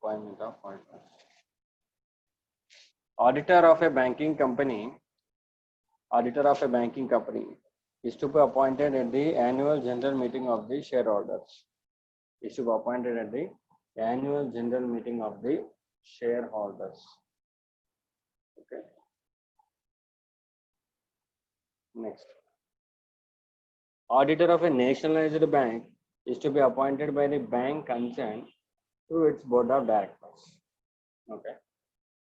Appointment of auditors. Auditor of a banking company is to be appointed at the annual general meeting of the shareholders. Is to be appointed at the annual general meeting of the shareholders. Okay. Next. Auditor of a nationalized bank is to be appointed by the bank concerned through its board of directors. Okay.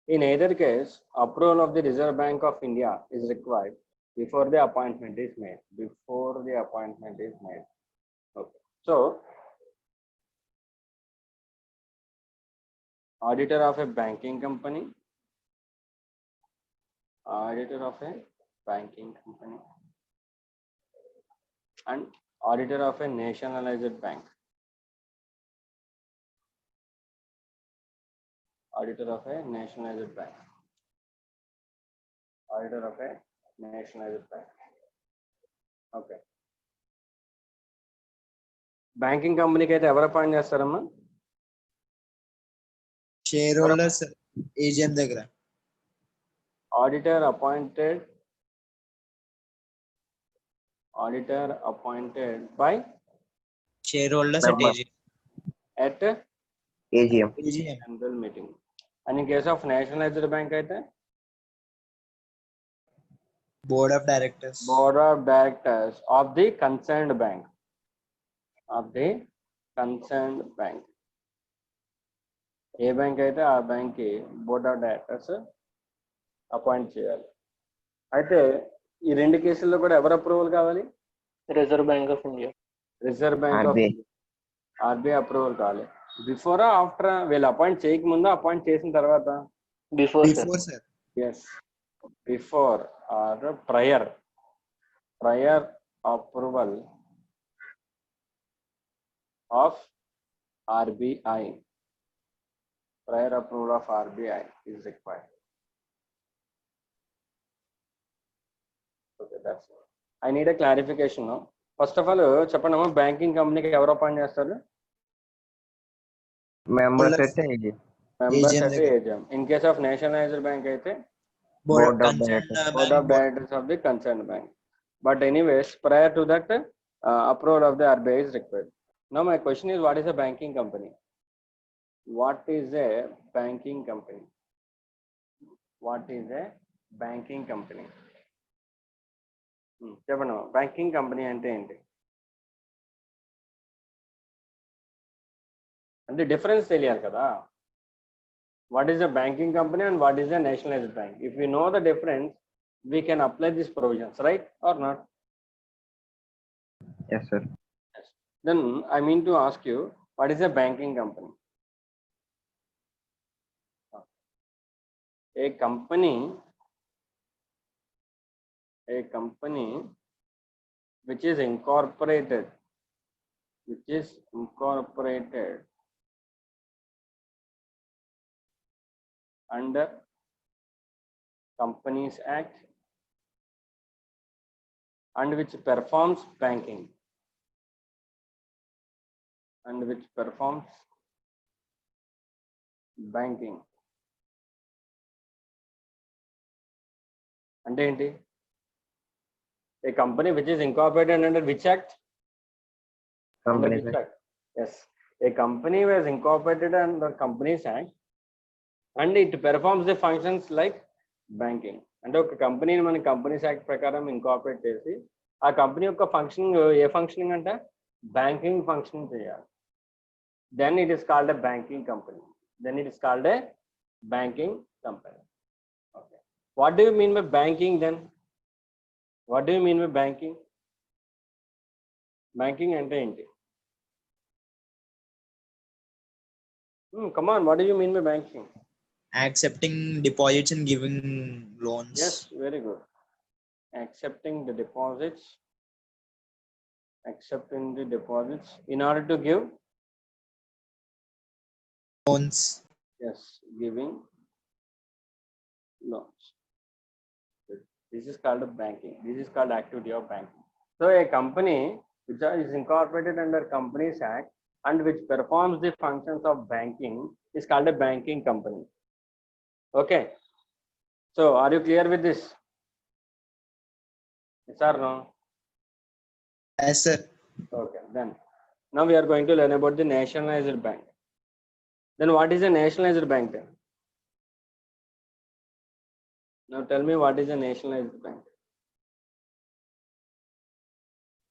In either case, approval of the Reserve Bank of India is required before the appointment is made. Okay. So, auditor of a banking company, and auditor of a nationalized bank. Auditor of a nationalized bank. Okay. Banking company అయితే ఎవరు appoint చేస్తారమ్మా? Share holders AGM దగ్గర. Auditor appointed by shareholders at AGM. general meeting. And in case of nationalized bank అయితే board of directors of the concerned bank. A bank అయితే ఆ bank కి board of directors appoint చేయాలి. అయితే ఈ రెండు కేసుల్లో కూడా ఎవరు అప్రూవల్ కావాలి? Reserve Bank of India, RBI approval కావాలి. బిఫోర్ ఆఫ్టర్ వీళ్ళు అపాయింట్ చేయకముందు అపాయింట్ చేసిన తర్వాత? Before sir. Yes, before or prior approval of RBI. Prior approval of RBI is required. Okay, that's it. I need a clarification now. First of all, చెప్పండి అమ్మా, banking కంపెనీకి ఎవరు appoint చేస్తారు? Members at AGM. In case of nationalized bank అయితే Board of directors of the concerned bank. But anyways, prior to that, approval of the RBI is required. Now my question is, what is a banking company? What is a banking company? చెప్పండి, banking company అంటే ఏంటి? అంటే difference తెలియాలి కదా. What is a banking company and what is a nationalized bank? If we know the difference, we can apply these provisions, right or not? Yes, sir. Yes. Then I mean to ask you, what is a banking company? A company which is incorporated under Companies Act and which performs banking అంటే ఏంటి? A company which is incorporated under which act? Companies Act. Yes, a company was incorporated under Companies Act and it performs the functions like banking. అంటే ఒక కంపెనీని మన companies act ప్రకారం incorporate చేసి ఆ company యొక్క ఫంక్షనింగ్ ఏ ఫంక్షనింగ్ అంటే బ్యాంకింగ్ ఫంక్షనింగ్ చేయాలి. Then it is called a banking company. Okay. What do you mean by banking then? Banking అంటే ఏంటి? Come on, what do you mean by banking? accepting deposits and giving loans. Yes, very good. Accepting the deposits in order to give Loans. Yes, giving loans. This is called banking. This is called activity of banking. So a company which is incorporated under Companies Act and which performs the functions of banking is called a banking company. Okay, so are you clear with this? Yes or no? Yes, sir. Okay, then now we are going to learn about the nationalized bank. Then what is a nationalized bank then? Now tell me, what is a nationalized bank?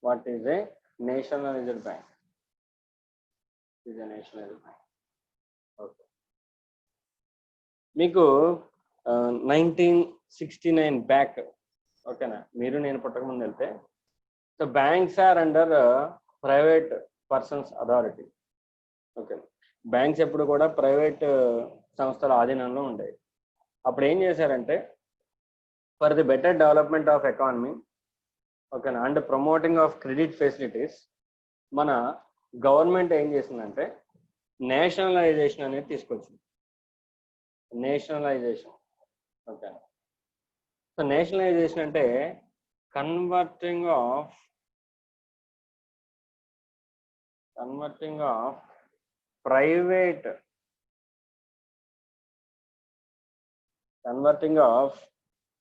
What is a nationalized bank? Is a nationalized bank. Okay. మీకు 1969 back, ఓకేనా, మీరు నేను పుట్టకముందు వెళ్తే, so banks are under private persons authority. Okay, banks ఎప్పుడు కూడా private సంస్థల ఆధీనంలో ఉండేవి. అప్పుడు ఏం చేశారంటే, for the better development of economy, ఓకేనా, and promoting of credit facilities, మన గవర్నమెంట్ ఏం చేసిందంటే నేషనలైజేషన్ అనేది తీసుకొచ్చింది. Nationalisation, okay. సో నేషనలైజేషన్ అంటే converting of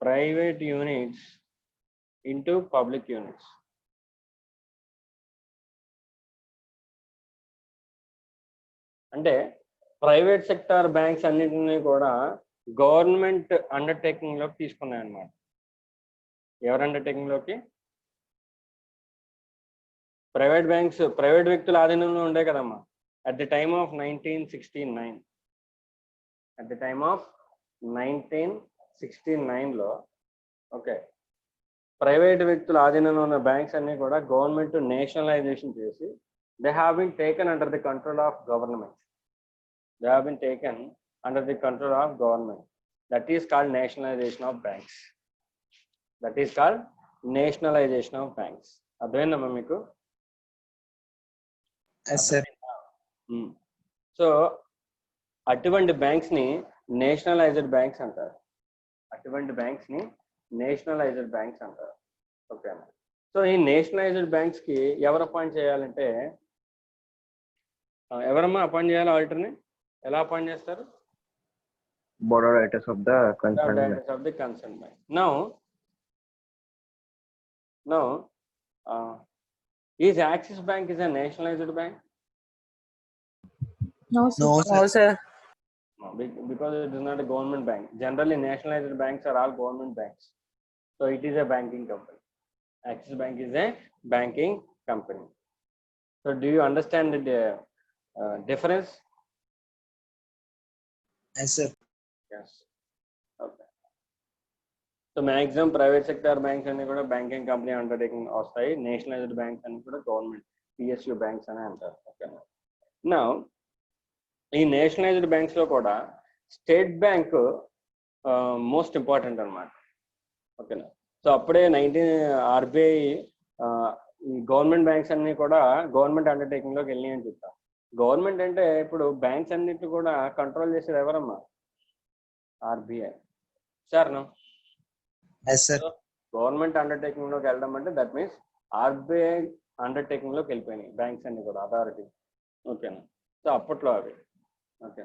private units into public units. అంటే ప్రైవేట్ సెక్టార్ బ్యాంక్స్ అన్నింటినీ కూడా గవర్నమెంట్ అండర్టేకింగ్ లోకి తీసుకున్నాయి అన్నమాట. ఎవరు అండర్టేకింగ్ లోకి? ప్రైవేట్ బ్యాంక్స్ ప్రైవేట్ వ్యక్తుల ఆధీనంలో ఉండే కదమ్మా. అట్ ది టైమ్ ఆఫ్ 1969లో, ఓకే, ప్రైవేట్ వ్యక్తుల ఆధీనంలో ఉన్న బ్యాంక్స్ అన్ని కూడా గవర్నమెంట్ నేషనలైజేషన్ చేసి they have been taken under the control of government. That is called nationalization of banks. అర్థమైందమ్మా మీకు? Yes, sir. సో అటువంటి బ్యాంక్స్ ని నేషనలైజ్డ్ బ్యాంక్స్ అంటారు. ఓకే. సో ఈ నేషనలైజ్డ్ బ్యాంక్స్ కి ఎవరు అపాయింట్ చేయాలంటే, ఎవరమ్మా అపాయింట్ చేయాలి ఆడిటర్ని? ఎలా అపాయింట్ చేస్తారు? Board of Directors of the concerned bank. Now, is Axis Bank is a nationalized bank? No, No, sir. sir. No, because it is not a government bank. Generally, nationalized banks are all government banks. So it is a banking company. Axis Bank is a banking company. So do you understand the difference? Yes, sir. Yes. Okay. So maximum private sector banks అన్ని కూడా banking company undertaking వస్తాయి. Nationalised banks అన్ని కూడా government PSU banks అని అంటారు. Okay. నా ఈ nationalised banks లో కూడా స్టేట్ బ్యాంక్ మోస్ట్ ఇంపార్టెంట్ అన్నమాట. ఓకేనా. సో అప్పుడే RBI ఈ గవర్నమెంట్ బ్యాంక్స్ అన్ని కూడా గవర్నమెంట్ అండర్టేకింగ్ లోకి వెళ్ళి అని చెప్తాం. గవర్నమెంట్ అంటే ఇప్పుడు బ్యాంక్స్ అన్నిటి కూడా కంట్రోల్ చేసేది ఎవరమ్మా? RBI. Sir no? Yes, sir. Government undertaking లోకి వెళ్ళడం అంటే దట్ మీన్స్ RBI అండర్టేకింగ్ లోకి వెళ్ళిపోయినాయి బ్యాంక్స్ అన్ని కూడా, అథారిటీ. ఓకేనా. సో అప్పట్లో అవి. Okay.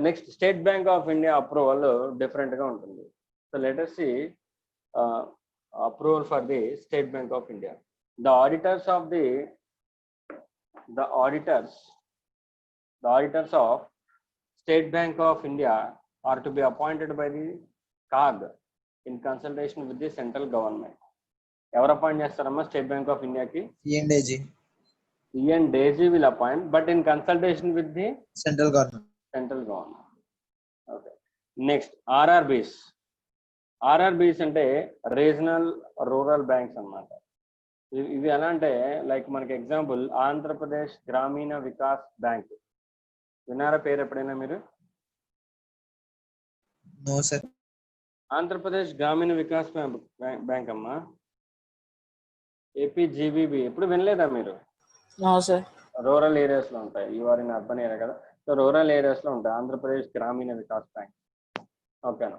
Next state bank of India approval different గా ఉంటుంది. So let us see approval for the State Bank of India. The auditors of State Bank of India are to be appointed by the CAG in consultation with the central government. ఎవరు appoint చేస్తారమ్మా state bank of ఇండియాకి? E&AG. E&AG will appoint, but in consultation with the Central government. Okay. Next, RRBs అంటే regional rural banks అన్నమాట. ఇవి ఎలా అంటే like మనకి example Andhra Pradesh గ్రామీణ వికాస్ బ్యాంక్. విన్నారా పేరు ఎప్పుడైనా మీరు? No, sir. ఆంధ్రప్రదేశ్ గ్రామీణ వికాస్ బ్యాంక్ అమ్మా, APGBB. ఎప్పుడు వినలేదా మీరు? No, sir. రూరల్ ఏరియాస్ లో ఉంటాయి. You are in urban area కదా, సో రూరల్ ఏరియాస్ లో ఉంటాయి ఆంధ్రప్రదేశ్ గ్రామీణ వికాస్ బ్యాంక్. ఓకేనా.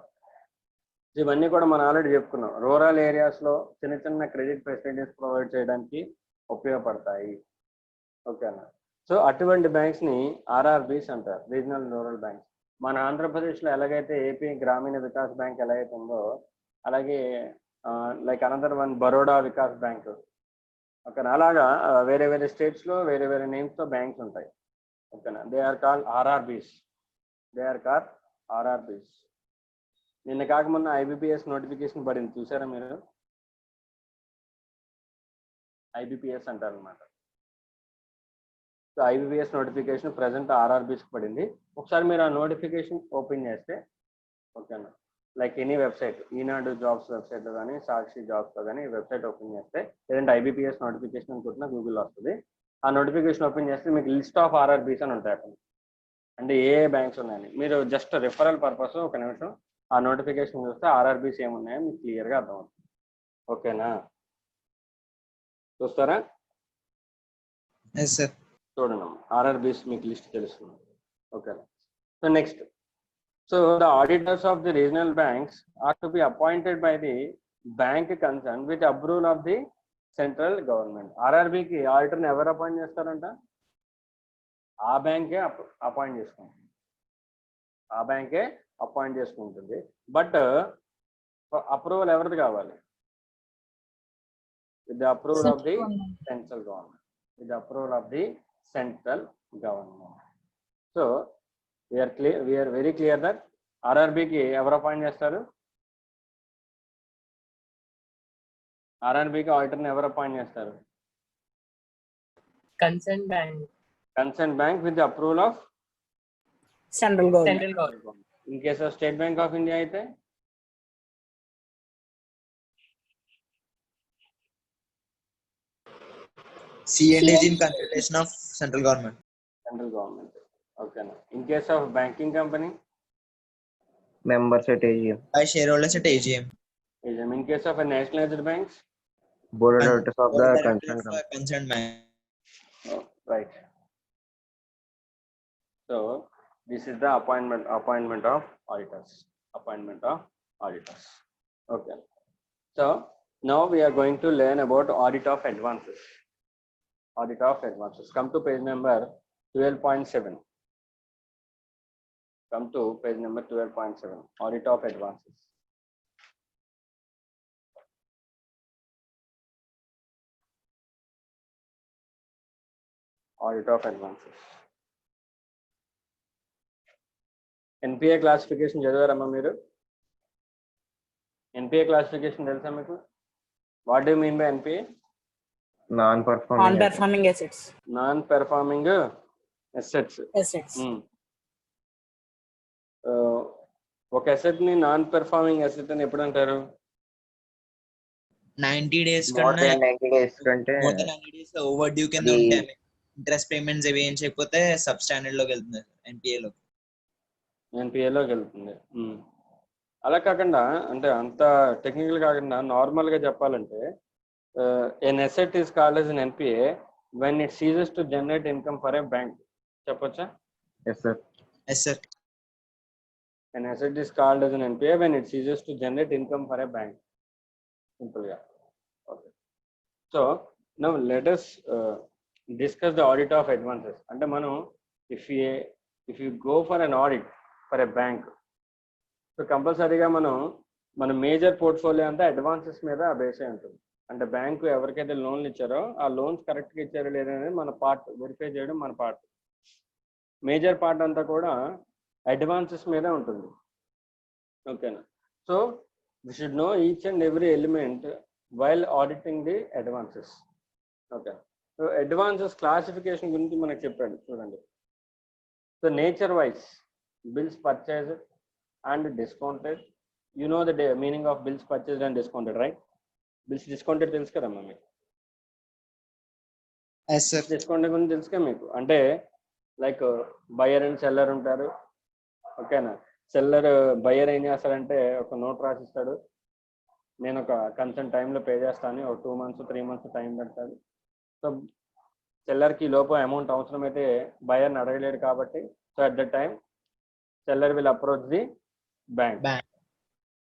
ఇవన్నీ కూడా మనం ఆల్రెడీ చెప్పుకున్నాం. రూరల్ ఏరియాస్లో చిన్న చిన్న క్రెడిట్ ఫెసిలిటీస్ ప్రొవైడ్ చేయడానికి ఉపయోగపడతాయి. ఓకేనా. సో అటువంటి బ్యాంక్స్ని ఆర్ఆర్బీస్ అంటారు, రీజనల్ రూరల్ బ్యాంక్స్. మన ఆంధ్రప్రదేశ్లో ఎలాగైతే ఏపీ గ్రామీణ వికాస్ బ్యాంక్ ఎలాగైతే ఉందో అలాగే like another one Baroda Vikas bank. ఓకేనా. అలాగా వేరే వేరే స్టేట్స్లో వేరే వేరే నేమ్స్తో బ్యాంక్స్ ఉంటాయి. ఓకేనా. They are call RRBs. నిన్న కాక మొన్న ఐబిపిఎస్ నోటిఫికేషన్ పడింది, చూసారా మీరు? ఐబిపిఎస్ అంటారు అనమాట. సో ఐబిపిఎస్ నోటిఫికేషన్ ప్రజెంట్ ఆర్ఆర్బీస్కి పడింది. ఒకసారి మీరు ఆ నోటిఫికేషన్ ఓపెన్ చేస్తే, ఓకేనా, లైక్ ఎనీ వెబ్సైట్, ఈనాడు జాబ్స్ వెబ్సైట్లో కానీ సాక్షి జాబ్స్లో కానీ ఈ వెబ్సైట్ ఓపెన్ చేస్తే, లేదంటే ఐబిపిఎస్ నోటిఫికేషన్ అనుకుంటున్నా గూగుల్లో వస్తుంది. ఆ నోటిఫికేషన్ ఓపెన్ చేస్తే మీకు లిస్ట్ ఆఫ్ ఆర్ఆర్బీస్ అని ఉంటాయి అక్కడ. అంటే ఏ బ్యాంక్స్ ఉన్నాయని మీరు జస్ట్ రిఫరల్ పర్పస్ ఒక నిమిషం ఆ నోటిఫికేషన్ చూస్తే ఆర్ఆర్బీస్ ఏమున్నాయో మీకు క్లియర్గా అర్థమవుతుంది. ఓకేనా, చూస్తారా? Yes sir. చూడండి, ఆర్ఆర్బీస్ మీకు లిస్ట్ తెలుస్తుంది. ఓకేనా. So next, so the auditors of the regional banks are to be appointed by the bank concern with approval of the central government. ఆర్ఆర్బీకి ఆడిటర్ని ఎవరు అపాయింట్ చేస్తారంట? ఆ బ్యాంకే అపాయింట్ చేసుకుంటుంది. బట్ అప్రూవల్ ఎవరిది కావాలి? With the approval of the central government. So we are very clear that ఆర్ఆర్బీకి ఎవరు అపాయింట్ చేస్తారు? ఆర్ఆర్బీకి ఆడిటర్ని ఎవరు అపాయింట్ చేస్తారు? Concerned bank with the approval of Central government. In case of State Bank of India అయితే C&A is in consideration of central government. ఓకేనా. In case of banking company, members at AGM. By shareholders at AGM. In case of nationalised banks, Board of Directors of the Board of concerned Directors company. of concerned bank. right. So this is the appointment of auditors. Okay. So now we are going to learn about audit of advances. Come to page number 12.7. Audit of advances. NPA classification చదివారమ్మా మీరు? NPA classification తెలుసా మీకు? What do mean by NPA? Non-performing assets. Non performing assets. ఒక asset ని non performing asset అని ఎప్పుడు అంటారు? 90 days More కన్నా than 90 days కంటే more than 90 days over due కింద The- ఉంటాయి. ఇంట్రెస్ట్ పేమెంట్స్ అవి ఏం చేయకపోతే సబ్ స్టాండర్డ్ లోకి వెళ్తుంది ఎన్పిఏలోకి వెళ్తుంది. అలా కాకుండా, అంటే అంత టెక్నికల్ కాకుండా నార్మల్ గా చెప్పాలంటే, an asset is called as an NPA when it ceases to generate income for a bank. చెప్పొచ్చా? yes sir. Yes sir. An asset is called as an NPA when it ceases to generate income for a bank. Simple గా. Okay. So now let us discuss the audit of advances. అంటే మనం if you go for an audit for a bank, so కంపల్సరీగా మన major portfolio అంతా advances మీద base అయి ఉంటుంది. అంటే బ్యాంకు ఎవరికైతే లోన్లు ఇచ్చారో ఆ లోన్స్ కరెక్ట్గా ఇచ్చారో లేదనేది మన పార్ట్, వెరిఫై చేయడం మన పార్ట్. మేజర్ పార్ట్ అంతా కూడా అడ్వాన్సెస్ మీద ఉంటుంది. ఓకేనా. So we should know each and every element while auditing the advances. Okay. So advances classification గురించి మనకు చెప్పాడు, చూడండి. So nature wise bills purchase and discounted. You know the meaning of bills purchase and discounted, right? Bills discounted తెలుసు కదమ్మా మీకు? Yes sir. Discounted గురించి తెలుసుగా మీకు? అంటే లైక్ బయర్ అండ్ సెల్లర్ ఉంటారు. ఓకేనా. సెల్లర్ బయర్ ఏం చేస్తాడంటే ఒక నోట్ రాసిస్తాడు, నేను ఒక కన్సర్న్ టైంలో పే చేస్తాను, ఒక 2 months 3 months టైం పెడతాడు. సో సెల్లర్కి లోపు అమౌంట్ అవసరమైతే బయర్ని అడగలేడు కాబట్టి, so at the time seller will approach the bank.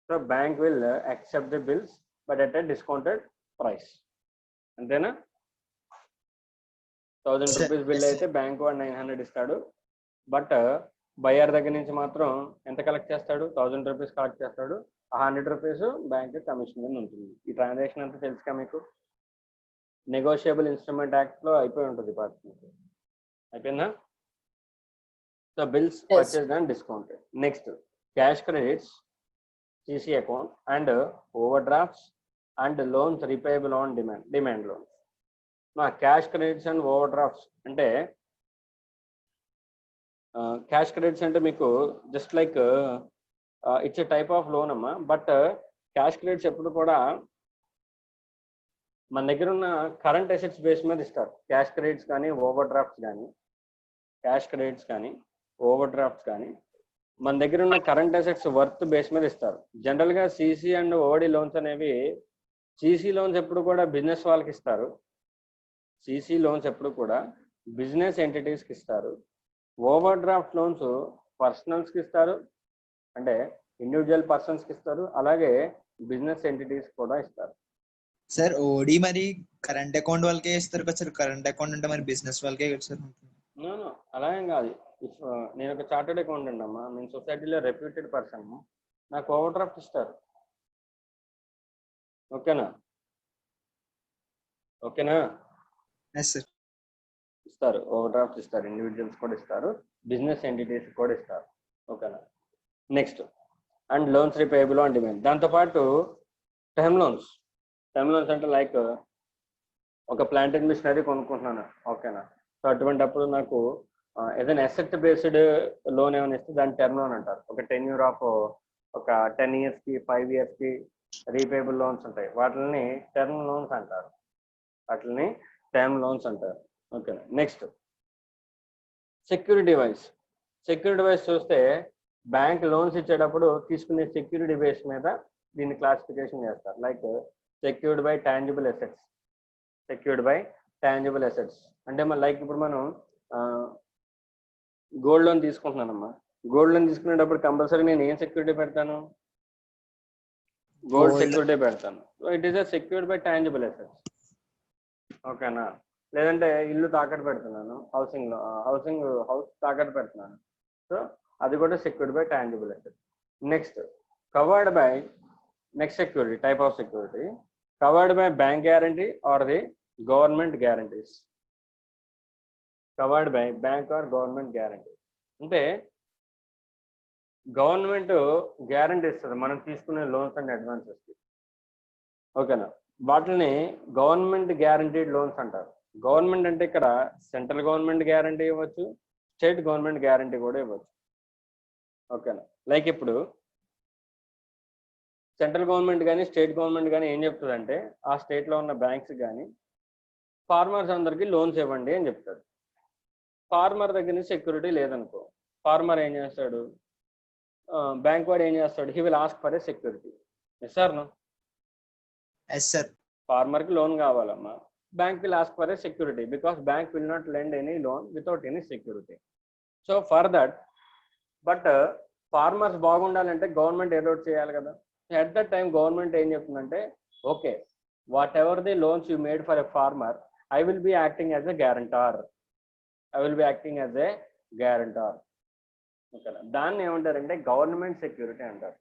So bank will accept the bills but at a discounted price. అంతేనా? 1000 Sir, రూపీస్ బిల్ yes, అయితే bank వాడు 900 ఇస్తాడు. బట్ బయర్ దగ్గర నుంచి మాత్రం ఎంత కలెక్ట్ చేస్తాడు? 1000 రూపీస్ కలెక్ట్ చేస్తాడు. ఆ 100 రూపీస్ బ్యాంక్ కమిషన్ మీద ఉంటుంది. ఈ ట్రాన్సాక్షన్ అంతా తెలుసుగా మీకు. నెగోషియబుల్ ఇన్స్ట్రుమెంట్ యాక్ట్ లో అయిపోయి ఉంటుంది పార్ట్ మీకు. అయిపోయిందా? So bills Yes. Purchased and discounted. Next cash credits, CC account and overdrafts and loans repayable on demand loans. నా cash credits and overdrafts అంటే క్యాష్ క్రెడిట్స్ అంటే మీకు just like it's a type of loan అమ్మా. But cash credits ఎప్పుడు కూడా మన దగ్గర ఉన్న కరెంట్ అసెట్స్ బేస్ మీద ఇస్తారు. క్యాష్ క్రెడిట్స్ కానీ ఓవర్ డ్రాఫ్ట్స్ కానీ ఓవర్ డ్రాఫ్ట్స్ కానీ మన దగ్గర ఉన్న కరెంట్ అసెట్స్ వర్త్ బేస్ మీద ఇస్తారు. జనరల్గా CC అండ్ OD లోన్స్ అనేవి, CC లోన్స్ ఎప్పుడు కూడా బిజినెస్ వాళ్ళకి ఇస్తారు. CC లోన్స్ ఎప్పుడు కూడా బిజినెస్ ఎంటిటీస్కి ఇస్తారు. ఓవర్ డ్రాఫ్ట్ లోన్స్ పర్సనల్స్కి ఇస్తారు, అంటే ఇండివిజువల్ పర్సన్స్కి ఇస్తారు. అలాగే బిజినెస్ ఎంటిటీస్ కూడా ఇస్తారు. సార్ ఓడి మరి కరెంట్ అకౌంట్ వాళ్ళకే ఇస్తారు కదా సార్. కరెంట్ అకౌంట్ అంటే మరి బిజినెస్ వాళ్ళకే కదా సార్. నో అలా ఏం కాదు. నేను ఒక చార్టెడ్ అకౌంటెంట్ అమ్మా, నేను సొసైటీలో రెప్యూటెడ్ పర్సన్, నాకు ఓవర్ డ్రాఫ్ట్ ఇస్తారు. ఓకేనా? Yes sir. ఇస్తారు, ఓవర్ డ్రాఫ్ట్ ఇస్తారు. ఇండివిజువల్స్ కూడా ఇస్తారు, బిజినెస్ ఎంటిటీస్ కూడా ఇస్తారు. ఓకేనా? Next and loans repayable on demand. దాంతోపాటు టర్మ్ లోన్స్ అంటే లైక్ ఒక ప్లాంట్ అండ్ మిషనరీ కొనుక్కుంటున్నాను. ఓకేనా? సో అటువంటిప్పుడు నాకు ఏదైనా అసెట్ బేస్డ్ లోన్ ఏమైనా ఇస్తే దాన్ని టర్మ్ లోన్ అంటారు. ఒక టెన్యూర్ ఆఫ్ ఒక 10 yearsకి 5 yearsకి రీపేయబుల్ లోన్స్ ఉంటాయి. వాటిని టర్మ్ లోన్స్ అంటారు. ఓకేనా? నెక్స్ట్ సెక్యూరిటీ వైజ్ చూస్తే బ్యాంక్ లోన్స్ ఇచ్చేటప్పుడు తీసుకునే సెక్యూరిటీ బేస్ మీద దీన్ని క్లాసిఫికేషన్ చేస్తారు. Like secured by tangible assets అంటే మన లైక్ ఇప్పుడు మనం గోల్డ్ లోన్ తీసుకుంటున్నానమ్మా. గోల్డ్ లోన్ తీసుకునేటప్పుడు కంపల్సరీ నేను ఏం సెక్యూరిటీ పెడతాను? గోల్డ్ సెక్యూరిటీ పెడతాను. So it is a secured by tangible assets. ఓకేనా? లేదంటే ఇల్లు తాకట్టు పెడుతున్నాను, హౌస్ తాకట్టు పెడుతున్నాను. సో అది కూడా secured by tangible assets. Next covered by security, type of security covered by bank guarantee or the government guarantees. Covered by bank or government guarantee అంటే గవర్నమెంట్ గ్యారంటీ ఇస్తుంది మనం తీసుకునే లోన్స్ అండ్ అడ్వాన్సెస్కి. ఓకేనా? వాటిని గవర్నమెంట్ గ్యారంటీడ్ లోన్స్ అంటారు. Government అంటే ఇక్కడ సెంట్రల్ గవర్నమెంట్ గ్యారంటీ ఇవ్వచ్చు, స్టేట్ గవర్నమెంట్ గ్యారంటీ కూడా ఇవ్వచ్చు. ఓకేనా? లైక్ ఇప్పుడు సెంట్రల్ గవర్నమెంట్ కానీ స్టేట్ గవర్నమెంట్ కానీ ఏం చెప్తుందంటే ఆ స్టేట్లో ఉన్న బ్యాంక్స్ కానీ ఫార్మర్స్ అందరికీ లోన్స్ ఇవ్వండి అని చెప్తారు. ఫార్మర్ దగ్గర నుంచి సెక్యూరిటీ లేదనుకో, ఫార్మర్ ఏం చేస్తాడు? బ్యాంక్ వాడు ఏం చేస్తాడు? He will ask for a security. Yes sir no? Yes sir. ఫార్మర్కి లోన్ కావాలమ్మా, bank will ask for a security because bank will not lend any loan without any security. So for that but farmers బాగుండాలంటే government ఏదో చేయాలి కదా. At that time government ఏం చెప్తుందంటే okay whatever the loans you made for a farmer I will be acting as a guarantor. ఓకేనా? దాన్ని ఏమంటారంటే government security అంటారు.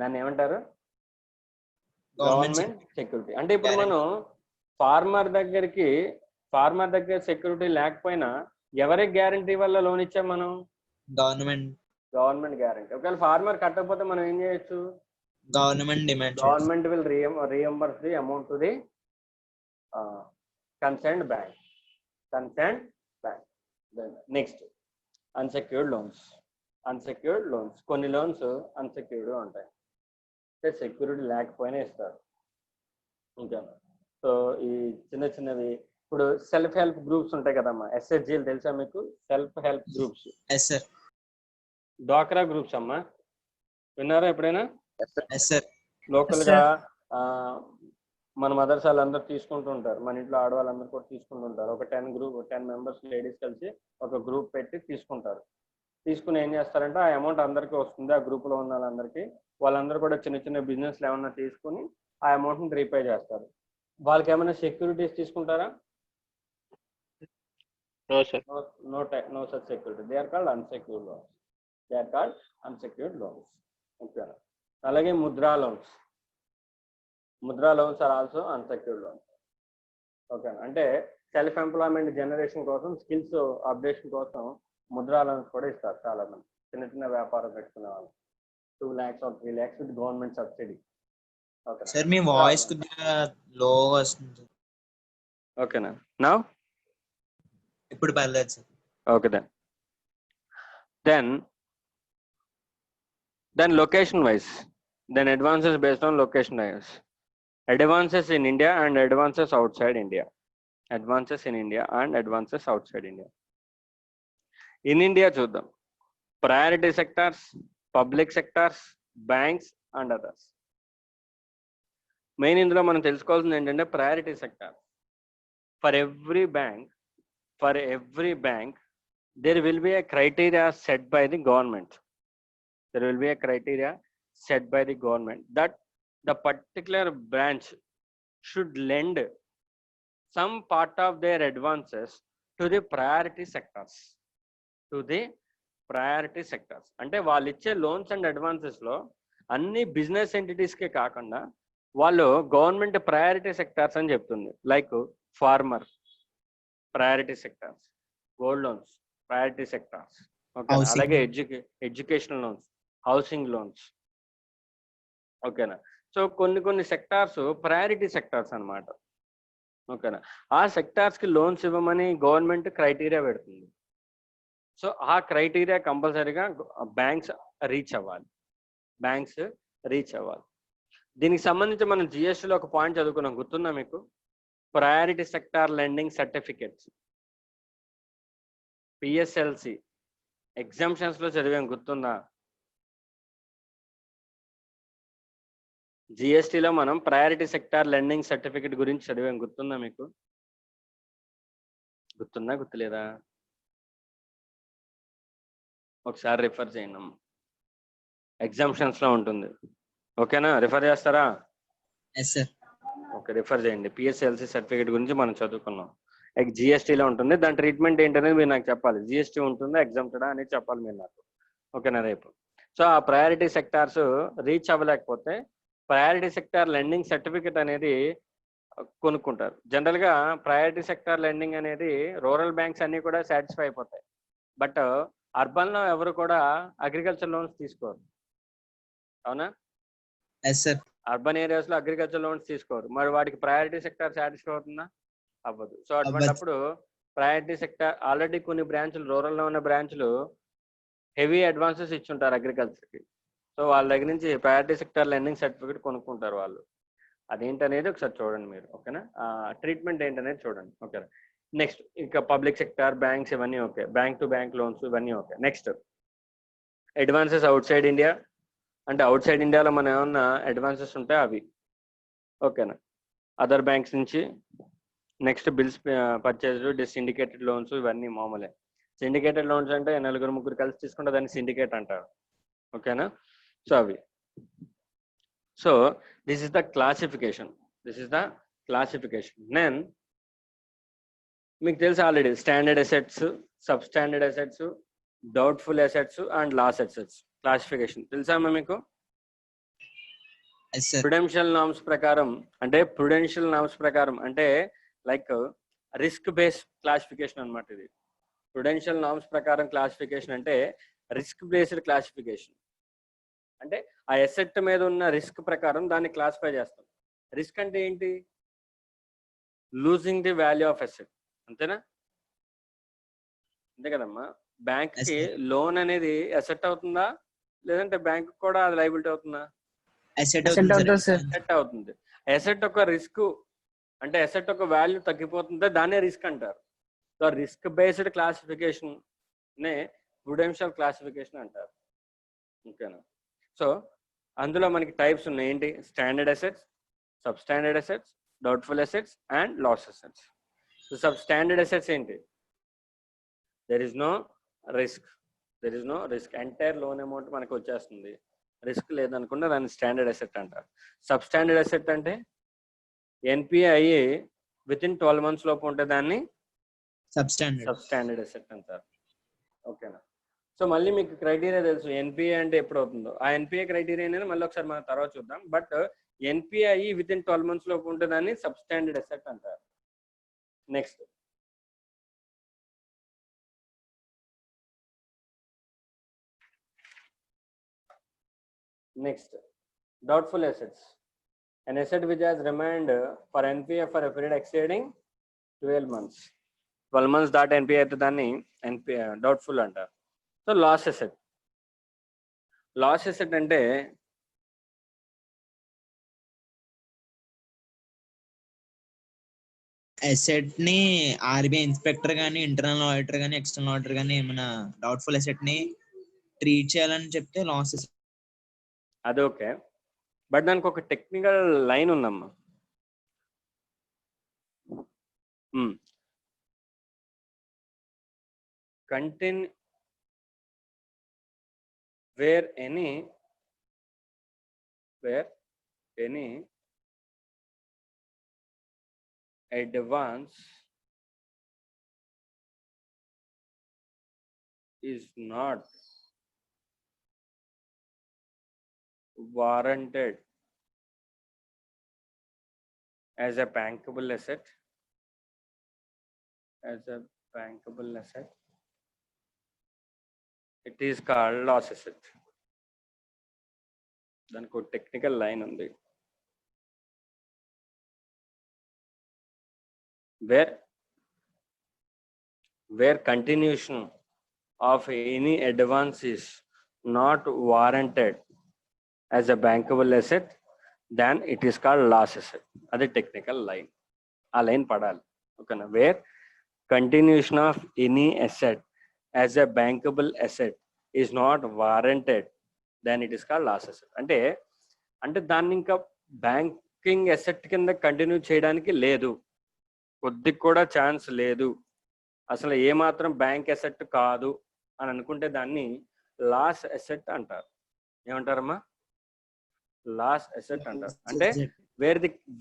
దాన్ని ఏమంటారు? Government security. అంటే ఇప్పుడు మనం ఫార్మర్ దగ్గర సెక్యూరిటీ లేకపోయినా ఎవరికి గ్యారంటీ వల్ల లోన్ ఇచ్చాం మనం? Government guarantee. ఒకవేళ ఫార్మర్ కట్టకపోతే మనం ఏం చేయొచ్చు? Government will reimburse the amount to the concerned bank. Next unsecured loans. కొన్ని లోన్స్ అన్సెక్యూర్డ్ ఉంటాయి, అంటే సెక్యూరిటీ లేకపోయినా ఇస్తారు. ఇంకా సో ఈ చిన్నవి ఇప్పుడు సెల్ఫ్ హెల్ప్ గ్రూప్స్ ఉంటాయి కదమ్మా, SHGలు తెలుసా మీకు? సెల్ఫ్ హెల్ప్ గ్రూప్స్, డ్వాక్రా గ్రూప్స్ అమ్మా, విన్నారా ఎప్పుడైనా? లోకల్ గా మన మదర్సాలు అందరూ తీసుకుంటూ ఉంటారు, మన ఇంట్లో ఆడవాళ్ళందరూ కూడా తీసుకుంటుంటారు. ఒక 10 members లేడీస్ కలిసి ఒక గ్రూప్ పెట్టి తీసుకుంటారు. తీసుకుని ఏం చేస్తారంటే ఆ అమౌంట్ అందరికీ వస్తుంది, ఆ గ్రూప్లో ఉన్న వాళ్ళందరికీ. వాళ్ళందరూ కూడా చిన్న చిన్న బిజినెస్లు ఏమన్నా తీసుకుని ఆ అమౌంట్ని రీపే చేస్తారు. వాళ్ళకి ఏమైనా సెక్యూరిటీస్ తీసుకుంటారా? No, sir. No such security. They are called unsecured loans. They are called unsecured loans. Okay. అలాగే Mudra loans. Mudra loans are also unsecured loans. Okay. అంటే సెల్ఫ్ ఎంప్లాయ్మెంట్ జనరేషన్ కోసం, స్కిల్స్ అప్డేషన్ కోసం ముద్రా లోన్స్ కూడా ఇస్తారు చాలా మంది చిన్న చిన్న వ్యాపారం పెట్టుకునే వాళ్ళు. 2 lakhs or 3 lakhs with government subsidy. Okay sir me voice కొద్దిగా లోగా వస్తుంది. ఓకేనా? నౌ ఇప్పుడు పర్లేదు sir. okay. Then location wise, then advances based on location wise. Advances in India and advances outside India. Advances in India and advances outside India. In India చూద్దాం. Priority sectors, public sectors, banks and others. Main ఇందులో మనం తెలుసుకోవాల్సింది ఏంటంటే priority sector. For every bank, there will be a criteria set by the government. There will be a criteria set by the government that the particular branch should lend some part of their advances to the priority sectors. To the priority sectors. అంటే వాళ్ళు ఇచ్చే loans and అడ్వాన్సెస్లో అన్ని business ఎంటిటీస్కే కాకుండా వాళ్ళు government priority sectors అని చెప్తుంది. Like farmer priority sectors, gold loans priority sectors. Okay. అలాగే educational loans, housing loans. ఓకేనా? సో కొన్ని సెక్టార్స్ ప్రయారిటీ సెక్టార్స్ అన్నమాట. ఓకేనా? ఆ సెక్టార్స్కి లోన్స్ ఇవ్వమని గవర్నమెంట్ క్రైటీరియా పెడుతుంది. సో ఆ క్రైటీరియా కంపల్సరీగా బ్యాంక్స్ రీచ్ అవ్వాలి. దీనికి సంబంధించి మనం జిఎస్టీలో ఒక పాయింట్ చదువుకున్నాం, గుర్తుందా మీకు? Priority sector lending certificates, PSLC exemptions లో చదివాం, గుర్తుందా? జిఎస్టీలో మనం ప్రయారిటీ సెక్టార్ లెండింగ్ సర్టిఫికెట్ గురించి చదివాం, గుర్తుందా మీకు? గుర్తులేదా? ఒకసారి రిఫర్ చేయండి, ఎగ్జామ్షన్స్ లో ఉంటుంది. ఓకేనా? రిఫర్ చేస్తారా? Yes sir. ఓకే, రిఫర్ చేయండి. పిఎస్ఎల్సి సర్టిఫికేట్ గురించి మనం చదువుకున్నాం. జిఎస్టీలో ఉంటుంది. దాని ట్రీట్మెంట్ ఏంటనేది మీరు నాకు చెప్పాలి. జిఎస్టీ ఉంటుందా, ఎగ్జామ్టెడా అనేది చెప్పాలి మీరు నాకు. ఓకేనా? రేపు. సో ఆ ప్రయారిటీ సెక్టార్స్ రీచ్ అవ్వలేకపోతే ప్రయారిటీ సెక్టార్ లెండింగ్ సర్టిఫికేట్ అనేది కొనుక్కుంటారు. జనరల్గా ప్రయారిటీ సెక్టార్ లెండింగ్ అనేది రూరల్ బ్యాంక్స్ అన్నీ కూడా సాటిస్ఫై అయిపోతాయి. బట్ అర్బన్లో ఎవరు కూడా అగ్రికల్చర్ లోన్స్ తీసుకోరు. అవునా? Yes sir. అర్బన్ ఏరియాస్లో అగ్రికల్చర్ లోన్స్ తీసుకోరు. మరి వాటికి ప్రయారిటీ సెక్టార్ సాటిస్ఫై అవుతుందా? అవ్వదు. సో అటువంటిప్పుడు ప్రయారిటీ సెక్టార్ ఆల్రెడీ కొన్ని బ్రాంచ్లు, రూరల్లో ఉన్న బ్రాంచ్లు హెవీ అడ్వాన్సెస్ ఇచ్చుంటారు అగ్రికల్చర్కి. సో వాళ్ళ దగ్గర నుంచి ప్రయారిటీ సెక్టార్ లెండింగ్ సర్టిఫికేట్ కొనుక్కుంటారు వాళ్ళు. అదేంటనేది ఒకసారి చూడండి మీరు. ఓకేనా? ట్రీట్మెంట్ ఏంటనేది చూడండి. ఓకేనా? నెక్స్ట్ ఇంకా పబ్లిక్ సెక్టార్, బ్యాంక్స్ ఇవన్నీ okay. Bank to bank loans ఇవన్నీ okay. Next advances outside India. అంటే అవుట్ సైడ్ ఇండియాలో మనం ఏమన్నా అడ్వాన్సెస్ ఉంటే అవి ఓకేనా. అదర్ బ్యాంక్స్ నుంచి next bills purchase, syndicated loans ఇవన్నీ మామూలే. సిండికేటెడ్ లోన్స్ అంటే 4-3 కలిసి తీసుకుంటే దాన్ని సిండికేట్ అంటారు. ఓకేనా? సో అవి. So this is the classification. Then మీకు తెలుసు already standard assets, substandard assets, doubtful assets and loss assets classification తెలుసామా మీకు? ప్రుడెన్షియల్ నార్మ్స్ ప్రకారం అంటే లైక్ రిస్క్ బేస్డ్ క్లాసిఫికేషన్ అన్నమాట ఇది. ప్రుడెన్షియల్ నార్మ్స్ ప్రకారం క్లాసిఫికేషన్ అంటే రిస్క్ బేస్డ్ క్లాసిఫికేషన్. అంటే ఆ అసెట్ మీద ఉన్న రిస్క్ ప్రకారం దాన్ని క్లాసిఫై చేస్తాం. రిస్క్ అంటే ఏంటి? Losing the value of asset, అంతేనా? అంతే కదమ్మా. బ్యాంక్ కి లోన్ అనేది అసెట్ అవుతుందా, లేదంటే బ్యాంక్ కూడా అది లయబిలిటీ అవుతుందా? అసెట్ అవుతుంది. అసెట్ ఒక రిస్క్ అంటే అసెట్ ఒక వాల్యూ తగ్గిపోతుంటే దాన్నే రిస్క్ అంటారు. సో రిస్క్ బేస్డ్ క్లాసిఫికేషన్ నే ప్రుడెన్షియల్ క్లాసిఫికేషన్ అంటారు. ఓకేనా? సో అందులో మనకి టైప్స్ ఉన్నాయి. ఏంటి? Standard assets, substandard assets, doubtful assets and loss assets. So substandard assets ఏంటి? There is no risk. There is no risk, entire loan amount మనకు వచ్చేస్తుంది. రిస్క్ లేదనుకుంటే దాన్ని స్టాండర్డ్ అసెట్ అంటారు. సబ్ స్టాండర్డ్ అసెట్ అంటే NPA అయ్యి within 12 months లోపు ఉంటే దాన్ని సబ్ స్టాండర్డ్ అసెట్ అంటారు. ఓకేనా. సో మళ్ళీ మీకు క్రైటీరియా తెలుసు, ఎన్పిఏ అంటే ఎప్పుడు అవుతుందో. ఆ ఎన్పిఏ క్రైటీరియా అనేది మళ్ళీ ఒకసారి మనం తర్వాత చూద్దాం. బట్ ఎన్పిఏ అయ్యి విత్ ఇన్ 12 months లోపు ఉంటే దాన్ని సబ్ స్టాండర్డ్ అసెట్ అంటారు. Next doubtful assets, an asset which has remained for NPA for a period exceeding 12 months. 12 months దాటి ఎన్పిఏ అయితే దాన్ని ఎన్పిఏ డౌట్ఫుల్ అంటారు. సో లాస్ ఎసెట్ అంటే అసెట్ ని ఆర్బీఐ ఇన్స్పెక్టర్ గానీ, ఇంటర్నల్ ఆడిటర్ గానీ, ఎక్స్టర్నల్ ఆడిటర్ గానీ ఏమైనా డౌట్ఫుల్ అసెట్ ని ట్రీట్ చేయాలని చెప్తే లాస్ అసెట్. అది ఓకే, బట్ దానికి ఒక టెక్నికల్ లైన్ ఉందమ్మా. Continue where any advance is not warranted as a bankable asset, it is called loss asset. దానికి ఒక టెక్నికల్ లైన్ ఉంది. where continuation of any advance is not warranted as a bankable asset, then it is called loss asset. అది technical line. ఆ line పడాలి. ఓకేనా. Where continuation of any asset as a bankable asset is not warranted, then it is called loss asset. అంటే దాన్ని ఇంకా banking asset కింద continue చేయడానికి లేదు, కొద్దిగా కూడా ఛాన్స్ లేదు, అసలు ఏమాత్రం బ్యాంక్ అసెట్ కాదు అని అనుకుంటే దాన్ని లాస్ అసెట్ అంటారు. ఏమంటారమ్మా? లాస్ అసెట్ అంటారు. అంటే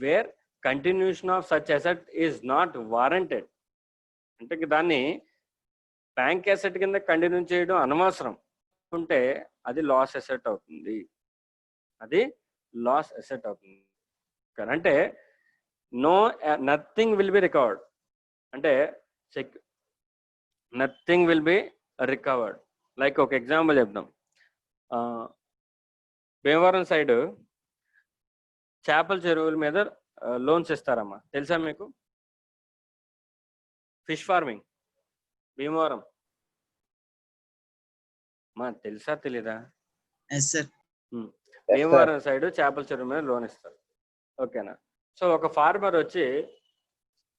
where continuation of such asset is not warranted, అంటే దాన్ని బ్యాంక్ అసెట్ కింద కంటిన్యూ చేయడం అనవసరం ఉంటే అది లాస్ అసెట్ అవుతుంది. అంటే నథింగ్ విల్ బి రికవర్డ్, అంటే nothing will be recovered. Like ఒక ఎగ్జాంపుల్ చెప్దాం. భీమవరం సైడ్ చేపల చెరువుల మీద లోన్స్ ఇస్తారమ్మా, తెలుసా మీకు? ఫిష్ ఫార్మింగ్ భీమవరం మా తెలుసా తెలీదా? భీమవరం సైడ్ చేపల చెరువు మీద లోన్ ఇస్తారు. ఓకేనా. సో ఒక ఫార్మర్ వచ్చి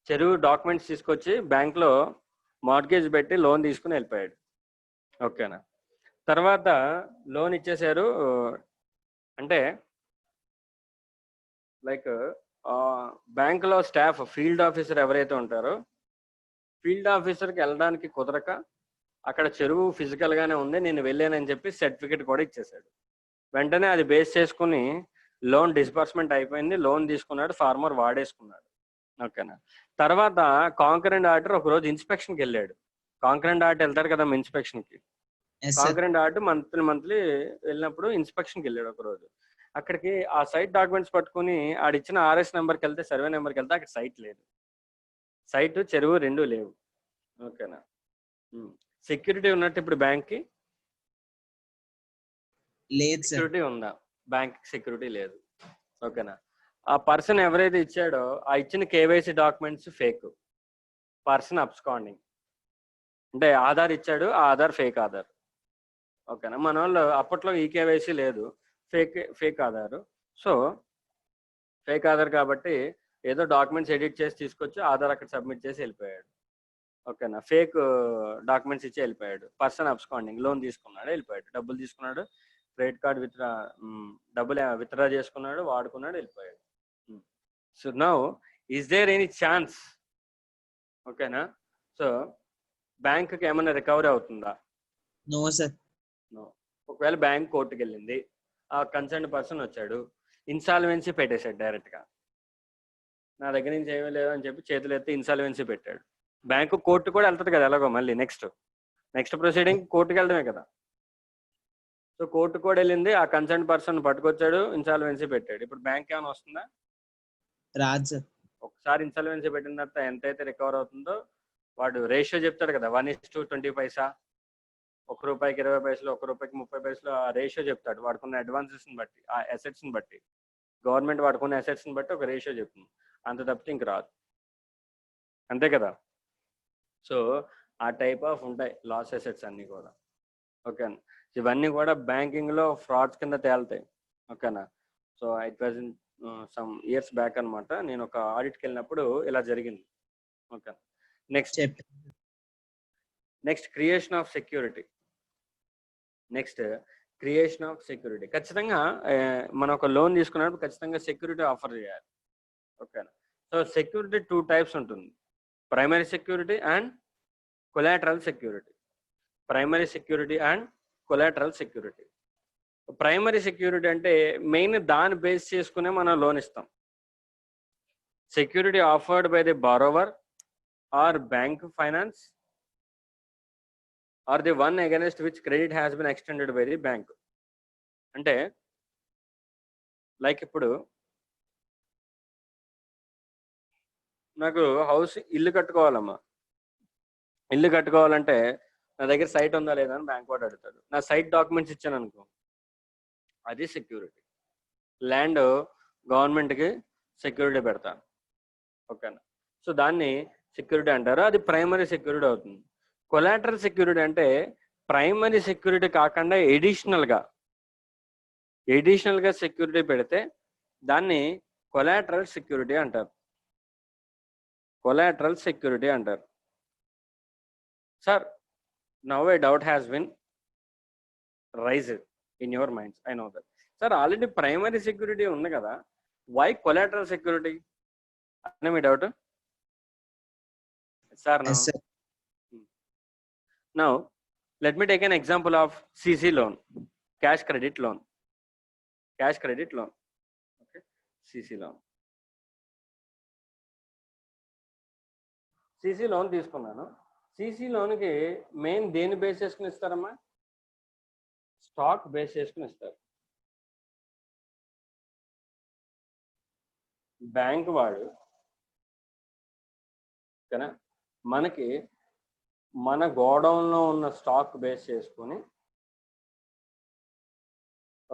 చెరువు డాక్యుమెంట్స్ తీసుకొచ్చి బ్యాంక్లో మార్గేజ్ పెట్టి లోన్ తీసుకుని వెళ్ళిపోయాడు. ఓకేనా. తర్వాత లోన్ ఇచ్చేసారు. అంటే లైక్ బ్యాంకులో స్టాఫ్, ఫీల్డ్ ఆఫీసర్ ఎవరైతే ఉంటారో, ఫీల్డ్ ఆఫీసర్కి వెళ్ళడానికి కుదరక అక్కడ చెరువు ఫిజికల్గానే ఉంది, నేను వెళ్ళానని చెప్పి సర్టిఫికెట్ కూడా ఇచ్చేసాడు. వెంటనే అది బేస్ చేసుకుని లోన్ డిస్బర్స్మెంట్ అయిపోయింది, లోన్ తీసుకున్నాడు, ఫార్మర్ వాడేసుకున్నాడు. ఓకేనా. తర్వాత కాంకరెంట్ ఆడిటర్ ఒకరోజు ఇన్స్పెక్షన్కి వెళ్ళాడు. కాంకరెంట్ ఆడిటర్ వెళ్తారు కదా ఇన్స్పెక్షన్కి. కాంకరెంట్ ఆడిటర్ మంత్లీ వెళ్ళినప్పుడు ఇన్స్పెక్షన్కి వెళ్ళాడు ఒకరోజు. అక్కడికి ఆ సైట్ డాక్యుమెంట్స్ పట్టుకుని ఆడిచ్చిన ఆర్ఎస్ నెంబర్కి వెళ్తే, సర్వే నెంబర్కి వెళ్తే అక్కడ సైట్ లేదు. సైట్ చెరువు రెండు లేవు. ఓకేనా. సెక్యూరిటీ ఉన్నట్టు ఇప్పుడు బ్యాంక్కి లేదు. సెక్యూరిటీ ఉందా? బ్యాంక్ సెక్యూరిటీ లేదు. ఓకేనా. ఆ పర్సన్ ఎవరైతే ఇచ్చాడో ఆ ఇచ్చిన KYC documents fake, person absconding. అంటే ఆధార్ ఇచ్చాడు, ఆ ఆధార్ ఫేక్ ఆధార్. ఓకేనా. మన వాళ్ళు అప్పట్లో ఈ కేవైసీ లేదు, fake Aadhaar. So fake Aadhaar కాబట్టి ఏదో డాక్యుమెంట్స్ ఎడిట్ చేసి తీసుకొచ్చి ఆధార్ అక్కడ సబ్మిట్ చేసి వెళ్ళిపోయాడు. ఓకేనా. ఫేక్ డాక్యుమెంట్స్ ఇచ్చి వెళ్ళిపోయాడు. పర్సన్ అబ్స్కాండింగ్, లోన్ తీసుకున్నాడు, వెళ్ళిపోయాడు, డబ్బులు తీసుకున్నాడు, క్రెడిట్ కార్డ్ డబ్బులు విత్డ్రా చేసుకున్నాడు, వాడుకున్నాడు, వెళ్ళిపోయాడు. So now is there any chance? ఓకేనా. సో బ్యాంక్కి ఏమైనా రికవరీ అవుతుందా? No sir. నో. ఒకవేళ బ్యాంక్ కోర్టుకి వెళ్ళింది, ఆ కన్సర్న్ పర్సన్ వచ్చాడు, ఇన్సాల్వెన్సీ పెట్టేశాడు డైరెక్ట్గా, నా దగ్గర నుంచి ఏమీ లేదు అని చెప్పి చేతులు ఎత్తి ఇన్సాల్వెన్సీ పెట్టాడు. బ్యాంకు కోర్టు కూడా వెళ్తుంది కదా ఎలాగో, మళ్ళీ నెక్స్ట్ ప్రొసీడింగ్ కోర్టుకి వెళ్ళడమే కదా. సో కోర్టు కూడా వెళ్ళింది, ఆ కన్సర్న్ పర్సన్ పట్టుకొచ్చాడు, ఇన్సాల్వెన్సీ పెట్టాడు. ఇప్పుడు బ్యాంక్ ఏమైనా వస్తుందా? రాదు సార్. ఒకసారి ఇన్సాల్వెన్సీ పెట్టిన తర్వాత ఎంతైతే రికవర్ అవుతుందో వాడు రేషియో చెప్తాడు కదా, 1:20, ₹1 20, ₹1 30 ఆ రేషియో చెప్తాడు. వాడుకున్న అడ్వాన్సెస్ని బట్టి, ఆ అసెట్స్ని బట్టి, గవర్నమెంట్ వాడుకున్న అసెట్స్ని బట్టి ఒక రేషియో చెప్తుంది. అంత తప్పితే ఇంక రాదు, అంతే కదా. సో ఆ టైప్ ఆఫ్ ఉంటాయి లాస్ అసెట్స్ అన్నీ కూడా. ఓకేనా, ఇవన్నీ కూడా బ్యాంకింగ్లో ఫ్రాడ్స్ కింద తేలుతాయి. ఓకేనా. So it was in some years back అనమాట, నేను ఒక ఆడిట్కి వెళ్ళినప్పుడు ఇలా జరిగింది. Okay, next creation of security. ఖచ్చితంగా మనం ఒక లోన్ తీసుకున్నప్పుడు ఖచ్చితంగా సెక్యూరిటీ ఆఫర్ చేయాలి. ఓకేనా. సో సెక్యూరిటీ 2 types ఉంటుంది, primary security and collateral security. Primary security అంటే మెయిన్ దాన్ని బేస్ చేసుకునే మనం లోన్ ఇస్తాం. Security offered by the borrower or bank finance are the one against which credit has been extended by the bank. అంటే like ఇప్పుడు నాకు ఇల్లు కట్టుకోవాలమ్మా, ఇల్లు కట్టుకోవాలంటే నా దగ్గర సైట్ ఉందా లేదా అని బ్యాంక్ వాడు అడుగుతాడు. నా సైట్ డాక్యుమెంట్స్ ఇచ్చాను అనుకో, అది సెక్యూరిటీ. ల్యాండ్ గవర్నమెంట్కి సెక్యూరిటీ పెడతాను. ఓకేనా. సో దాన్ని సెక్యూరిటీ అంటారు, అది ప్రైమరీ సెక్యూరిటీ అవుతుంది. కొలాటరల్ సెక్యూరిటీ అంటే ప్రైమరీ సెక్యూరిటీ కాకుండా ఎడిషనల్గా సెక్యూరిటీ పెడితే దాన్ని కొలాటరల్ సెక్యూరిటీ అంటారు. Sir, now a doubt has been raised in your minds, I know that. Sir already primary security ఉంది కదా, వై కొలాటరల్ సెక్యూరిటీ అనే మీ doubt sir? Now let me take an example of CC loan, cash credit loan. Okay, CC loan తీసుకున్నాను. CC లోన్కి main దేని base చేసుకుని ఇస్తారమ్మా? Stock base చేసుకుని ఇస్తారు. బ్యాంక్ వాడు ఓకేనా మనకి మన గోడౌన్లో ఉన్న స్టాక్ బేస్ చేసుకొని,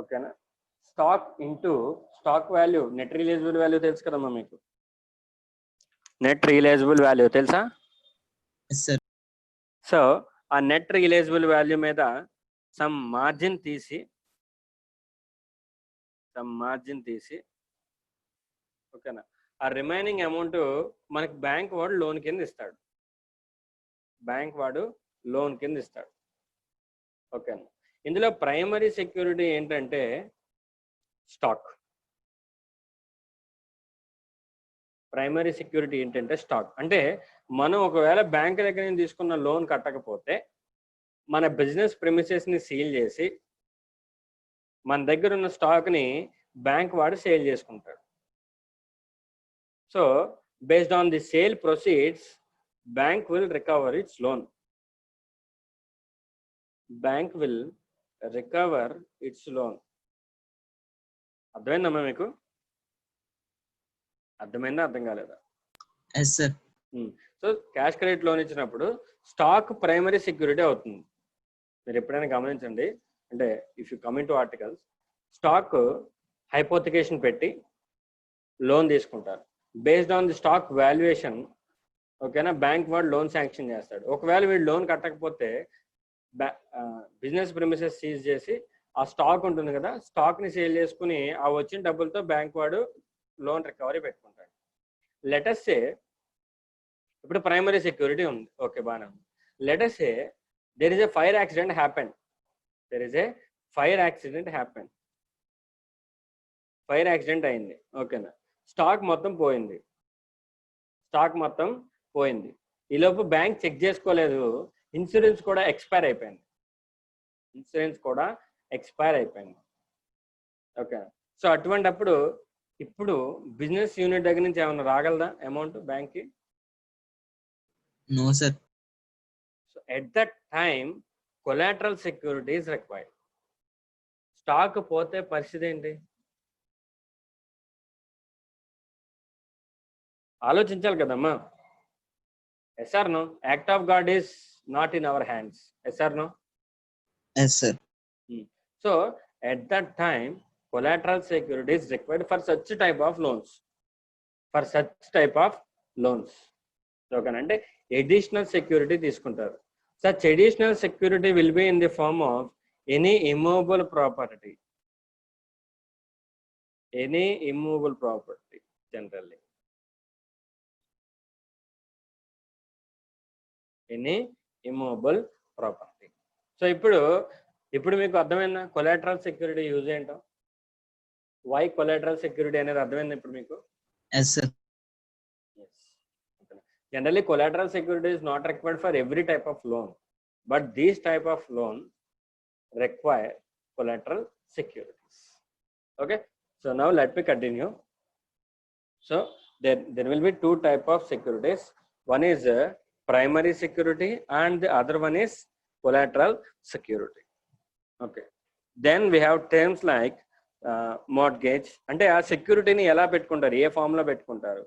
ఓకేనా, stock into stock value, net realisable value తెలుసు కదమ్మా మీకు? నెట్ రియలైజబుల్ వాల్యూ తెలుసా? సో ఆ నెట్ రియలైజబుల్ వాల్యూ మీద సమ్ మార్జిన్ తీసి ఓకేనా, ఆ రిమైనింగ్ అమౌంట్ మనకి బ్యాంక్ వాడు లోన్ కింద ఇస్తాడు. ఓకేనా. ఇందులో ప్రైమరీ సెక్యూరిటీ ఏంటంటే స్టాక్. అంటే మనం ఒకవేళ బ్యాంక్ దగ్గర నుంచి తీసుకున్న లోన్ కట్టకపోతే మన బిజినెస్ ప్రెమిసెస్ని సీల్ చేసి మన దగ్గర ఉన్న స్టాక్ని బ్యాంక్ వాడు సేల్ చేసుకుంటాడు. So based on the sale proceeds bank will recover its loan. అర్థమైందమ్మా మీకు? అర్థమైందా, అర్థం కాలేదా? సో క్యాష్ క్రెడిట్ లోన్ ఇచ్చినప్పుడు స్టాక్ ప్రైమరీ సెక్యూరిటీ అవుతుంది. మీరు ఎప్పుడైనా గమనించండి, అంటే if you coming to articles, stock hypothecation పెట్టి లోన్ తీసుకుంటారు. Based on the stock valuation, ఓకేనా, బ్యాంక్ వాడు లోన్ శాంక్షన్ చేస్తాడు. ఒకవేళ వీడు లోన్ కట్టకపోతే బిజినెస్ ప్రిమిసెస్ సీజ్ చేసి ఆ స్టాక్ ఉంటుంది కదా, స్టాక్ని సేల్ చేసుకుని ఆ వచ్చిన డబ్బులతో బ్యాంక్ వాడు లోన్ రికవరీ పెట్టుకుంటాడు. లెటస్ సే ఇప్పుడు ప్రైమరీ సెక్యూరిటీ ఉంది, ఓకే, బాగానే ఉంది. Let us say there is a fire accident happened. Fire accident అయింది, ఓకేనా. స్టాక్ మొత్తం పోయింది. ఈలోపు బ్యాంక్ చెక్ చేసుకోలేదు, ఇన్సూరెన్స్ కూడా ఎక్స్పైర్ అయిపోయింది. ఇన్సూరెన్స్ కూడా ఎక్స్పైర్ అయిపోయింది. ఓకే, సో అటువంటప్పుడు ఇప్పుడు బిజినెస్ యూనిట్ దగ్గర నుంచి ఏమైనా రాగలదా అమౌంట్ బ్యాంక్కి? No sir. So at that time collateral security is required. Stock పోతే పరిస్థితి ఏంటి? ఆలోచించాలి కదమ్మా. Yes or no? Act of God is not in our hands. Yes or no? Yes sir. So at that time collateral security is required for such type of loans. Okay, అంటే additional security తీసుకుంటారు. Such additional security will be in the form of any immovable property. Any immovable property generally. Any immovable property. So ఇప్పుడు మీకు అర్థమైందా collateral security use ఏంటో? Why collateral security అనేది అర్థమైంది ఇప్పుడు మీకు? Yes sir. Generally collateral security is not required for every type of loan, but these type of loan require collateral securities. Okay, so now let me continue. So there will be two type of securities. One is primary security and the other one is collateral security. Okay, then we have terms like mortgage. అంటే ఆ సెక్యూరిటీని ఎలా పెట్టుకుంటారు, ఏ form లో పెట్టుకుంటారు?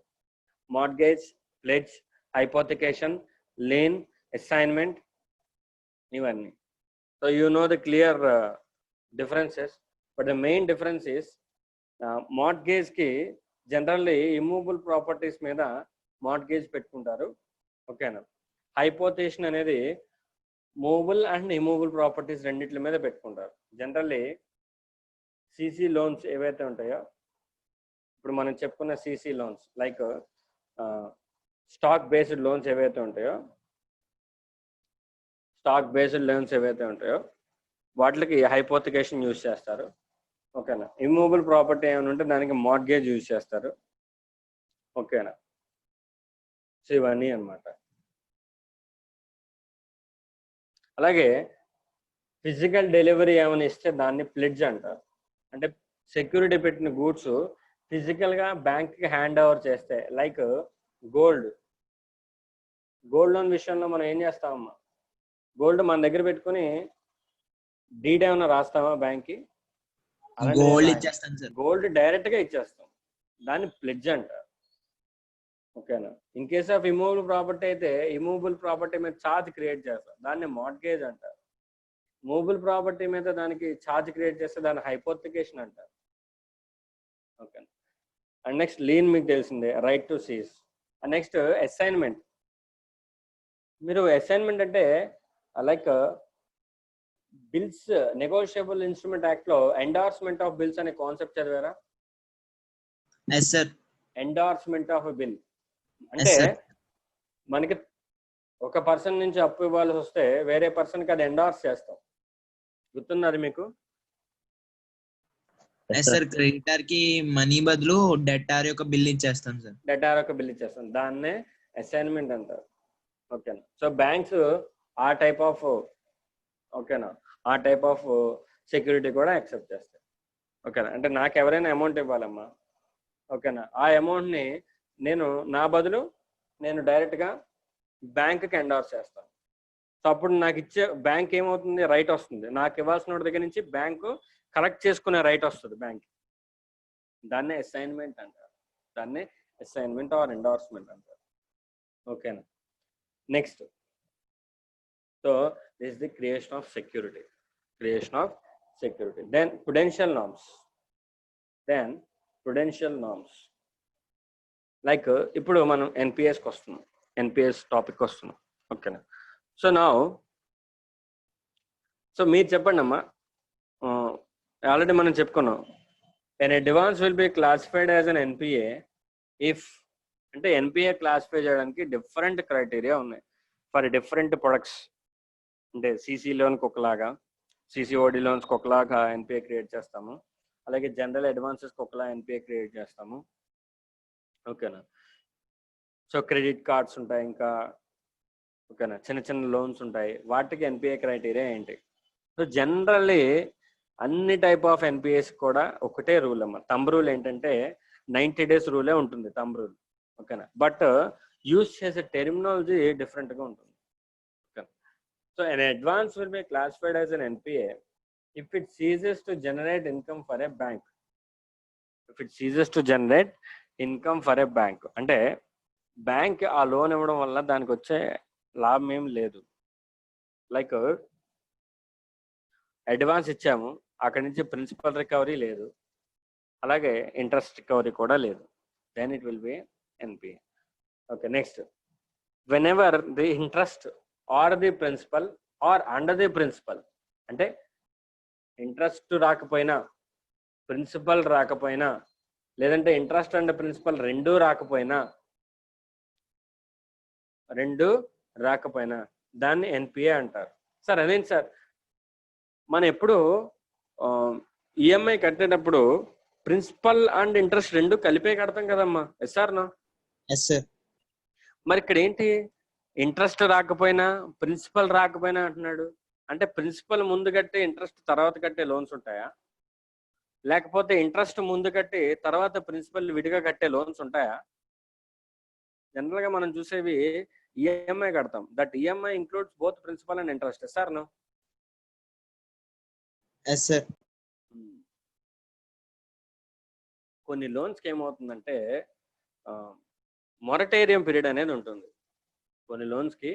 Mortgage, pledge, హైపోథికేషన్, lean, assignment, ఇవన్నీ. So you know the clear differences, but the main difference is mortgage కి generally immovable properties మీద మార్ట్గేజ్ పెట్టుకుంటారు. ఓకేనా? హైపోథికేషన్ అనేది మూవబుల్ అండ్ ఇమూవబుల్ ప్రాపర్టీస్ రెండిట్ల మీద పెట్టుకుంటారు. జనరల్లీ సిసి లోన్స్ ఏవైతే ఉంటాయో, ఇప్పుడు మనం చెప్పుకున్న CC loans like stock based loans ఏవైతే ఉంటాయో, వాటికి హైపోథికేషన్ యూజ్ చేస్తారు. ఓకేనా? ఇమ్మూవబుల్ ప్రాపర్టీ ఏమైనా ఉంటే దానికి మార్ట్గేజ్ యూజ్ చేస్తారు. ఓకేనా? సో ఇవన్నీ అన్నమాట. అలాగే ఫిజికల్ డెలివరీ ఏమైనా ఇస్తే దాన్ని ప్లెడ్జ్ అంటారు. అంటే సెక్యూరిటీ పెట్టిన గూడ్స్ ఫిజికల్గా బ్యాంక్కి హ్యాండ్ ఓవర్ చేస్తే, లైక్ గోల్డ్ లోన్ విషయంలో మనం ఏం చేస్తామమ్మా? గోల్డ్ మన దగ్గర పెట్టుకుని డీడ్ ఏమైనా రాస్తామా బ్యాంక్కి? గోల్డ్ ఇచ్చేస్తాను సార్. గోల్డ్ డైరెక్ట్గా ఇచ్చేస్తాం, దాన్ని ప్లెడ్జ్ అంటారు. ఓకేనా? In case of immovable property అయితే ఇమూవబుల్ ప్రాపర్టీ మీద ఛార్జ్ క్రియేట్ చేస్తారు, దాన్ని మార్ట్గేజ్ అంటారు. మూవబుల్ ప్రాపర్టీ మీద దానికి ఛార్జ్ క్రియేట్ చేస్తే దాన్ని హైపోథికేషన్ అంటారు. ఓకేనా? అండ్ నెక్స్ట్ లీన్ మీకు తెలిసిందే, right to seize. And next assignment. మీరు అసైన్మెంట్ అంటే like bills, negotiable instrument act లో ఎండార్స్మెంట్ ఆఫ్ బిల్స్ అనే కాన్సెప్ట్ చదివారా? Yes sir. Endorsement of bill అంటే మనకి ఒక పర్సన్ నుంచి అప్పు ఇవ్వాల్సి వస్తే వేరే పర్సన్కి అది ఎండార్స్ చేస్తాం. గుర్తున్నది మీకు? సార్, క్రెడిటర్ కి మనీ బదులు డెటార్ యొక్క బిల్ ఇచ్చేస్తాం సార్. డెటార్ యొక్క బిల్ ఇచ్చేస్తాం, దాన్నే అసైన్మెంట్ అంటారు. ఓకేనా? సో బ్యాంక్స్ ఆ టైప్ ఆఫ్ సెక్యూరిటీ కూడా యాక్సెప్ట్ చేస్తాయి. ఓకేనా? అంటే నాకు ఎవరైనా అమౌంట్ ఇవ్వాలమ్మా, ఓకేనా, ఆ అమౌంట్ని నా బదులు నేను డైరెక్ట్గా బ్యాంక్కి ఎండార్స్ చేస్తాను. సో అప్పుడు నాకు ఇచ్చే బ్యాంక్ ఏమవుతుంది, రైట్ వస్తుంది. నాకు ఇవ్వాల్సిన దగ్గర నుంచి బ్యాంకు కలెక్ట్ చేసుకునే రైట్ వస్తుంది బ్యాంక్. దాన్నే అసైన్మెంట్ అంటారు, దాన్నే అసైన్మెంట్ ఆర్ ఎండార్స్మెంట్ అంటారు. ఓకేనా? Next, so this is the creation of security. Then prudential norms. Like ఇప్పుడు మనం ఎన్పిఎస్కి వస్తున్నాం, ఎన్పిఎస్ టాపిక్ వస్తున్నాం. ఓకేనా? సో మీరు చెప్పండి అమ్మా, ఆల్రెడీ మనం చెప్పుకున్నాం, an advance will be classified as an NPA if, అంటే ఎన్పిఏ క్లాసిఫై చేయడానికి డిఫరెంట్ క్రైటీరియా ఉన్నాయి ఫర్ డిఫరెంట్ ప్రొడక్ట్స్. అంటే సిసి లోన్కి ఒకలాగా, సిసిఓడి లోన్స్కి ఒకలాగా ఎన్పిఏ క్రియేట్ చేస్తాము. అలాగే జనరల్ అడ్వాన్సెస్కి ఒకలా ఎన్పిఏ క్రియేట్ చేస్తాము. ఓకేనా? సో క్రెడిట్ కార్డ్స్ ఉంటాయి, ఇంకా ఓకేనా చిన్న చిన్న లోన్స్ ఉంటాయి, వాటికి ఎన్పిఏ క్రైటీరియా ఏంటి? సో జనరల్లీ అన్ని టైప్ ఆఫ్ ఎన్పిఎస్ కూడా ఒకటే రూల్ అమ్మ. థంబ్ రూల్ ఏంటంటే 90 days రూలే ఉంటుంది, థంబ్ రూల్. ఓకేనా? బట్ యూజ్ చేసే టెర్మినాలజీ డిఫరెంట్గా ఉంటుంది. ఓకేనా? So an advance will be classified as an NPA if it ceases to generate income for a bank. If it ceases to generate income for a bank, అంటే bank ఆ loan ఇవ్వడం వల్ల దానికి వచ్చే లాభం ఏం లేదు. లైక్ అడ్వాన్స్ ఇచ్చాము, అక్కడి నుంచి ప్రిన్సిపల్ రికవరీ లేదు, అలాగే ఇంట్రెస్ట్ రికవరీ కూడా లేదు. Then it will be NPA. Okay, next, whenever the interest or the principal or under the principal, అంటే ఇంట్రెస్ట్ రాకపోయినా ప్రిన్సిపల్ రాకపోయినా, లేదంటే ఇంట్రెస్ట్ అండ్ ప్రిన్సిపల్ రెండూ రాకపోయినా దాన్ని ఎన్పిఏ అంటారు. సార్ అదేంటి సార్, మనం ఎప్పుడు ఈఎంఐ కట్టేటప్పుడు ప్రిన్సిపల్ అండ్ ఇంట్రెస్ట్ రెండు కలిపే కడతాం కదమ్మా. Yes sir no? Yes sir. మరి ఇక్కడ ఏంటి, ఇంట్రెస్ట్ రాకపోయినా ప్రిన్సిపల్ రాకపోయినా అంటున్నాడు. అంటే ప్రిన్సిపల్ ముందు కట్టి ఇంట్రెస్ట్ తర్వాత కట్టే లోన్స్ ఉంటాయా, లేకపోతే ఇంట్రెస్ట్ ముందు కట్టి తర్వాత ప్రిన్సిపల్ విడిగా కట్టే లోన్స్ ఉంటాయా? జనరల్ గా మనం చూసేవి ఈఎంఐ కడతాం. That EMI includes both principal and interest. Sir no? Yes sir. కొన్ని లోన్స్కి ఏమవుతుందంటే మొరటేరియం పీరియడ్ అనేది ఉంటుంది. కొన్ని లోన్స్కి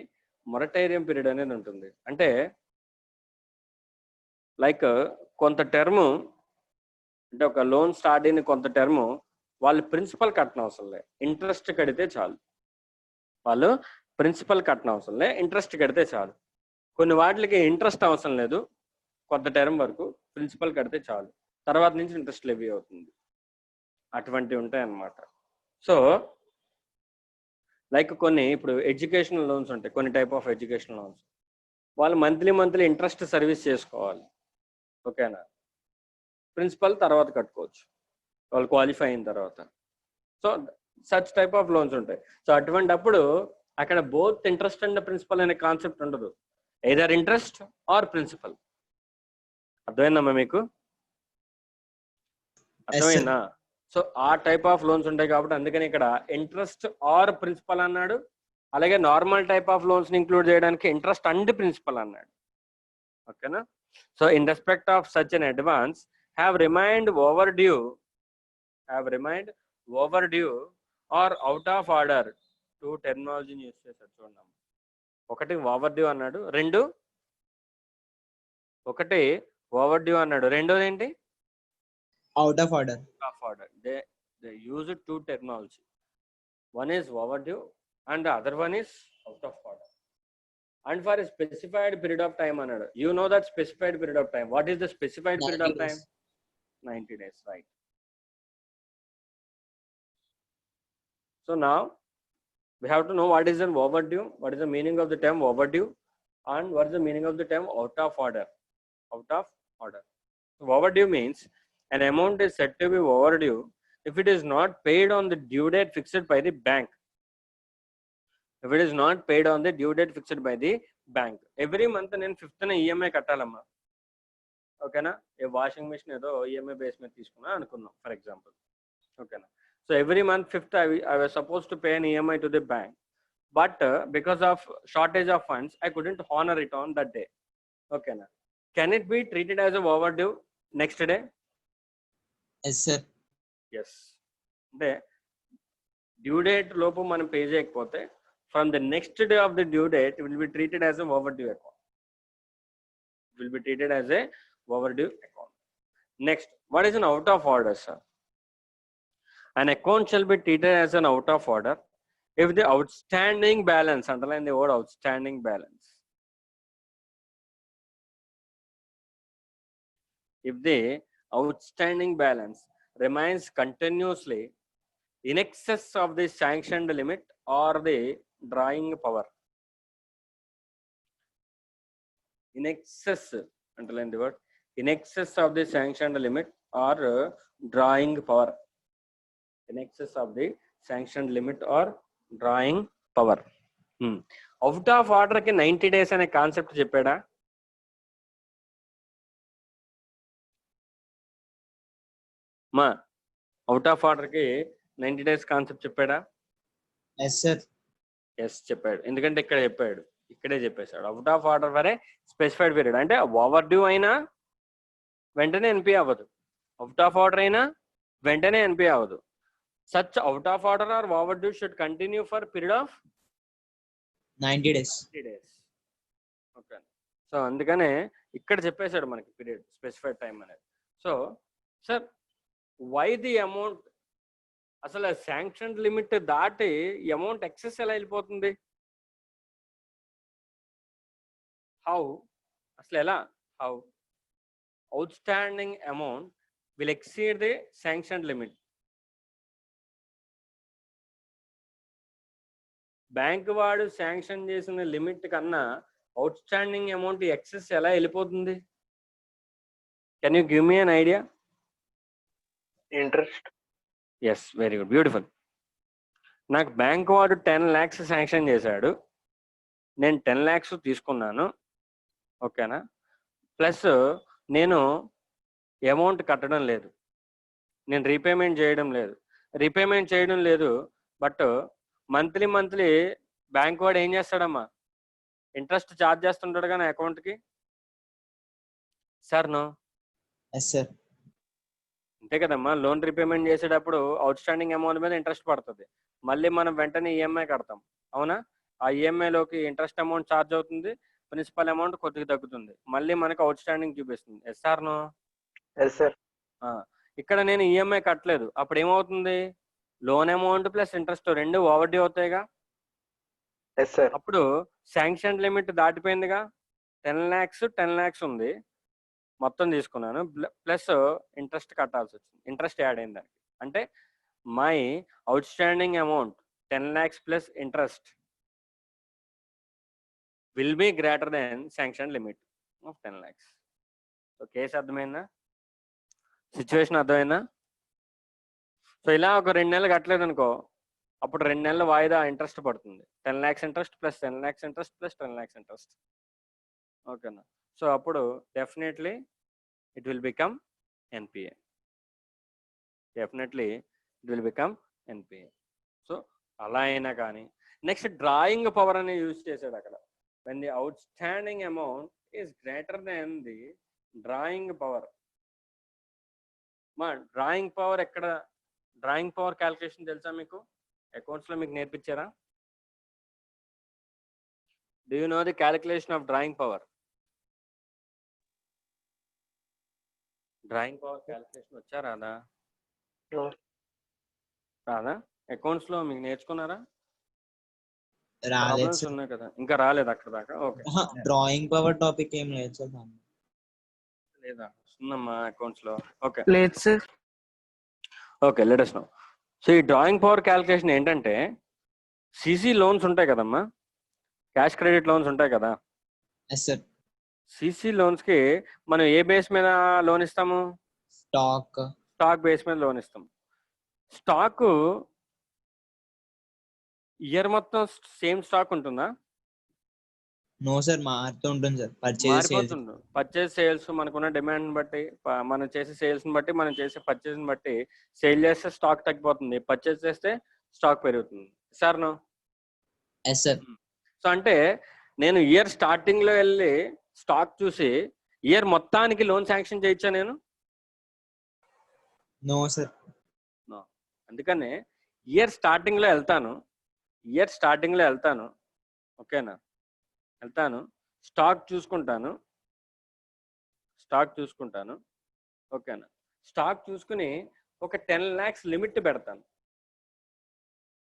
మొరటేరియం పీరియడ్ అనేది ఉంటుంది. అంటే లైక్ కొంత టర్ము, అంటే ఒక లోన్ స్టార్ట్ అయిన కొంత టర్ము వాళ్ళు ప్రిన్సిపల్ కట్టనవసరం అవసరం లే, ఇంట్రెస్ట్ కడితే చాలు. వాళ్ళు ప్రిన్సిపల్ కట్టనవసరం అవసరం లే, ఇంట్రెస్ట్ కడితే చాలు. కొన్ని వాటికి ఇంట్రెస్ట్ అవసరం లేదు, కొంత టర్మ్ వరకు ప్రిన్సిపల్ కడితే చాలు, తర్వాత నుంచి ఇంట్రెస్ట్ లెవీ అవుతుంది. అటువంటివి ఉంటాయి అన్నమాట. సో లైక్ కొన్ని ఇప్పుడు ఎడ్యుకేషనల్ లోన్స్ ఉంటాయి, కొన్ని టైప్ ఆఫ్ ఎడ్యుకేషనల్ లోన్స్. వాళ్ళు మంత్లీ ఇంట్రెస్ట్ సర్వీస్ చేసుకోవాలి. ఓకేనా? ప్రిన్సిపల్ తర్వాత కట్టుకోవచ్చు వాళ్ళు క్వాలిఫై అయిన తర్వాత. So such type of loans ఉంటాయి. సో అటువంటి అప్పుడు అక్కడ బోత్ ఇంట్రెస్ట్ అండ్ ప్రిన్సిపల్ అనే కాన్సెప్ట్ ఉండదు, ఎయిదర్ ఇంట్రెస్ట్ ఆర్ ప్రిన్సిపల్. అర్థమైందమ్మా మీకు? అర్థమైందా? సో ఆ టైప్ ఆఫ్ లోన్స్ ఉంటాయి కాబట్టి అందుకని ఇక్కడ ఇంట్రెస్ట్ ఆర్ ప్రిన్సిపల్ అన్నాడు. అలాగే నార్మల్ టైప్ ఆఫ్ లోన్స్ ని ఇంక్లూడ్ చేయడానికి ఇంట్రెస్ట్ అండ్ ప్రిన్సిపల్ అన్నాడు. ఓకేనా? So in respect of such an advance have remained overdue or out of order, two టెర్మినాలజీని యూజ్ చేశారు చూడండి. ఒకటి ఓవర్ డ్యూ అన్నాడు, ఒకటి ఓవర్ డ్యూ అన్నాడు, రెండోది ఏంటి? Out of order. They use two terminology. One is overdue and the other one is out of order. And for a specified period of time another. You know that specified period of time. What is the specified period of time? 90 days, right? So now we have to know what is an overdue, what is the meaning of the term overdue, and what is the meaning of the term out of order. So overdue means an amount is said to be overdue if it is not paid on the due date fixed by the bank. Every month నేను 5th EMI కట్టాలమ్మా. ఓకేనా? A washing machine ఏదో EMI base మీద తీసుకున్నా అనుకుందాం for example. ఓకేనా? So every month 5th I was supposed to pay an EMI to the bank, but because of shortage of funds I couldn't honor it on that day. ఓకేనా? Can it be treated as a overdue next day? Yes sir. Yes. అంటే due date లోపు మనం pay చేయకపోతే from the next day of the due date will be treated as a overdue account. Next, what is an out of order, sir? An account shall be treated as an out of order if the outstanding balance, underline the word outstanding balance. If the outstanding balance remains continuously in excess of the sanctioned limit or the drawing power. In excess, underline the word, in excess of the sanctioned limit or drawing power. In excess of the sanctioned limit or drawing power. Out of order ki 90 days అనే concept చెప్పాడా? మా out of ఆర్డర్కి 90 days concept చెప్పాడా? Yes sir. Yes చెప్పాడు. ఎందుకంటే ఇక్కడ చెప్పాడు, ఇక్కడే చెప్పేశాడు. అవుట్ ఆఫ్ ఆర్డర్ వరే స్పెసిఫైడ్ పీరియడ్ అంటే ఓవర్ డ్యూ అయినా వెంటనే ఎన్పి అవ్వదు, అవుట్ ఆఫ్ ఆర్డర్ అయినా వెంటనే ఎన్పి అవ్వదు. Such out of order or overdue should continue for period of 90 days. 90 days. Okay. So అందుకనే ఇక్కడ చెప్పేశాడు మనకి పీరియడ్ స్పెసిఫైడ్ టైం అనేది. So sir why the amount అసలు శాంక్షన్ లిమిట్ దాటి అమౌంట్ ఎక్సెస్ ఎలా వెళ్ళిపోతుంది? హౌ అసలు ఎలా? How outstanding amount will exceed the sanction limit? Bank వాడు శాంక్షన్ చేసిన లిమిట్ కన్నా అవుట్ స్టాండింగ్ అమౌంట్ ఎక్సెస్ ఎలా వెళ్ళిపోతుంది? Can you give me an idea? Interest. Yes, very good, beautiful. నాకు బ్యాంక్ వాడు 10 lakhs శాంక్షన్ చేశాడు, నేను 10 lakhs తీసుకున్నాను, ఓకేనా? ప్లస్ నేను అమౌంట్ కట్టడం లేదు, నేను రీపేమెంట్ చేయడం లేదు. బట్ మంత్లీ బ్యాంక్ వాడు ఏం చేస్తాడమ్మా? ఇంట్రెస్ట్ ఛార్జ్ చేస్తుంటాడు కానీ అకౌంట్కి. Sir no? Yes sir. అంతే కదమ్మా. లోన్ రీపేమెంట్ చేసేటప్పుడు అవుట్ స్టాండింగ్ అమౌంట్ మీద ఇంట్రెస్ట్ పడుతుంది, మళ్ళీ మనం వెంటనే ఈఎంఐ కడతాం, అవునా? ఆ ఈఎంఐలోకి ఇంట్రెస్ట్ అమౌంట్ ఛార్జ్ అవుతుంది, ప్రిన్సిపల్ అమౌంట్ కొద్దిగా తగ్గుతుంది, మళ్ళీ మనకు అవుట్ స్టాండింగ్ చూపిస్తుంది. Yes sir no? Yes, sir. ఇక్కడ నేను ఈఎంఐ కట్టలేదు, అప్పుడు ఏమవుతుంది? లోన్ అమౌంట్ ప్లస్ ఇంట్రెస్ట్ రెండు ఓవర్ డ్యూ అవుతాయిగా. Yes, sir. అప్పుడు శాంక్షన్ లిమిట్ దాటిపోయిందిగా. 10 lakhs ఉంది, మొత్తం తీసుకున్నాను, ప్లస్ ఇంట్రెస్ట్ కట్టాల్సి వచ్చింది, ఇంట్రెస్ట్ యాడ్ అయింది దానికి. అంటే my out standing amount 10 lakhs plus interest will be greater than sanction limit of 10 lakhs. So case అర్థమైందా? సిచ్యువేషన్ అర్థమైందా? సో ఇలా ఒక 2 నెలలు కట్టలేదు అనుకో, అప్పుడు 2 నెలల వాయిదా ఇంట్రెస్ట్ పడుతుంది. 10 lakhs interest plus 10 lakhs interest plus 10 lakhs interest, ఓకేనా? సో అప్పుడు definitely it will become NPA. So అలా అయినా కానీ నెక్స్ట్ డ్రాయింగ్ పవర్ అని యూజ్ చేశాడు అక్కడ. when the outstanding amount is greater than the drawing power. మా డ్రాయింగ్ పవర్ ఎక్కడ? డ్రాయింగ్ పవర్ క్యాలిక్యులేషన్ తెలుసా మీకు? అకౌంట్స్ లో మీకు నేర్పించారా? Do you know the calculation of drawing power? Drawing power calculation వచ్చా రాదా? No. రాదా? అకౌంట్స్ లో మీకు నేర్చుకున్నారా? రాలేదు ప్రాబ్లమ్స్ సార్. ఉన్నాయి కదా, ఇంకా రాలేదు అక్కడ దాకా. ఓకే, డ్రాయింగ్ పవర్ టాపిక్ ఏం లేదు సార్. లేదా వస్తుందమ్మా అకౌంట్స్ లో. ఓకే లేదు sir. Okay, let us know. So ఈ డ్రాయింగ్ పవర్ క్యాలిక్యులేషన్ ఏంటంటే, సిసి లోన్స్ ఉంటాయి కదమ్మా, క్యాష్ క్రెడిట్ లోన్స్ ఉంటాయి కదా. Yes sir. సిసి లోన్స్ కి మనం ఏ బేస్ మీద లోన్ ఇస్తాము? స్టాక్ బేస్ మీద లోన్ ఇస్తాం. స్టాక్ ఇయర్ మొత్తం సేమ్ స్టాక్ ఉంటుందా? నో సార్, మారుతూ ఉంటుంది సార్. మారిపోతుంది. పర్చేస్ సేల్స్ మనకున్న డిమాండ్ బట్టి, మనం చేసే సేల్స్ ని బట్టి, మనం చేసే పర్చేస్ ని బట్టి, సేల్ చేస్తే స్టాక్ తగ్గిపోతుంది, పర్చేస్ చేస్తే స్టాక్ పెరుగుతుంది. Sir no? Yes sir. So అంటే నేను ఇయర్ స్టార్టింగ్ లో వెళ్ళి స్టాక్ చూసి ఇయర్ మొత్తానికి లోన్ శాంక్షన్ చేయొచ్చా నేను? No sir. నో. అందుకనే ఇయర్ స్టార్టింగ్ లో వెళ్తాను, ఓకేనా? వెళ్తాను, స్టాక్ చూసుకుంటాను, ఓకేనా? స్టాక్ చూసుకుని ఒక 10 lakhs లిమిట్ పెడతాను.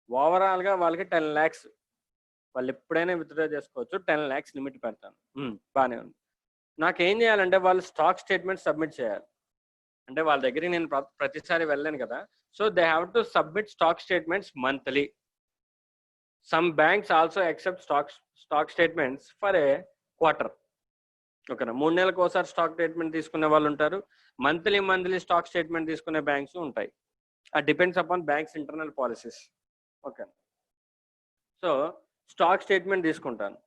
ఓవరాల్ గా వాళ్ళకి 10 lakhs వాళ్ళు ఎప్పుడైనా విత్డ్రా చేసుకోవచ్చు, 10 lakhs లిమిట్ పెడతాను. బాగానే ఉంది. నాకేం చేయాలంటే వాళ్ళు స్టాక్ స్టేట్మెంట్ సబ్మిట్ చేయాలి. అంటే వాళ్ళ దగ్గరికి నేను ప్రతిసారి వెళ్ళాను కదా, so they have to submit stock statements monthly. Some banks also accept stock statements for a quarter, ఓకేనా? 3 నెలలకు ఒకసారి స్టాక్ స్టేట్మెంట్ తీసుకునే వాళ్ళు ఉంటారు, మంత్లీ స్టాక్ స్టేట్మెంట్ తీసుకునే బ్యాంక్స్ ఉంటాయి. Depends upon banks internal policies, okay? So stock statement తీసుకుంటాను,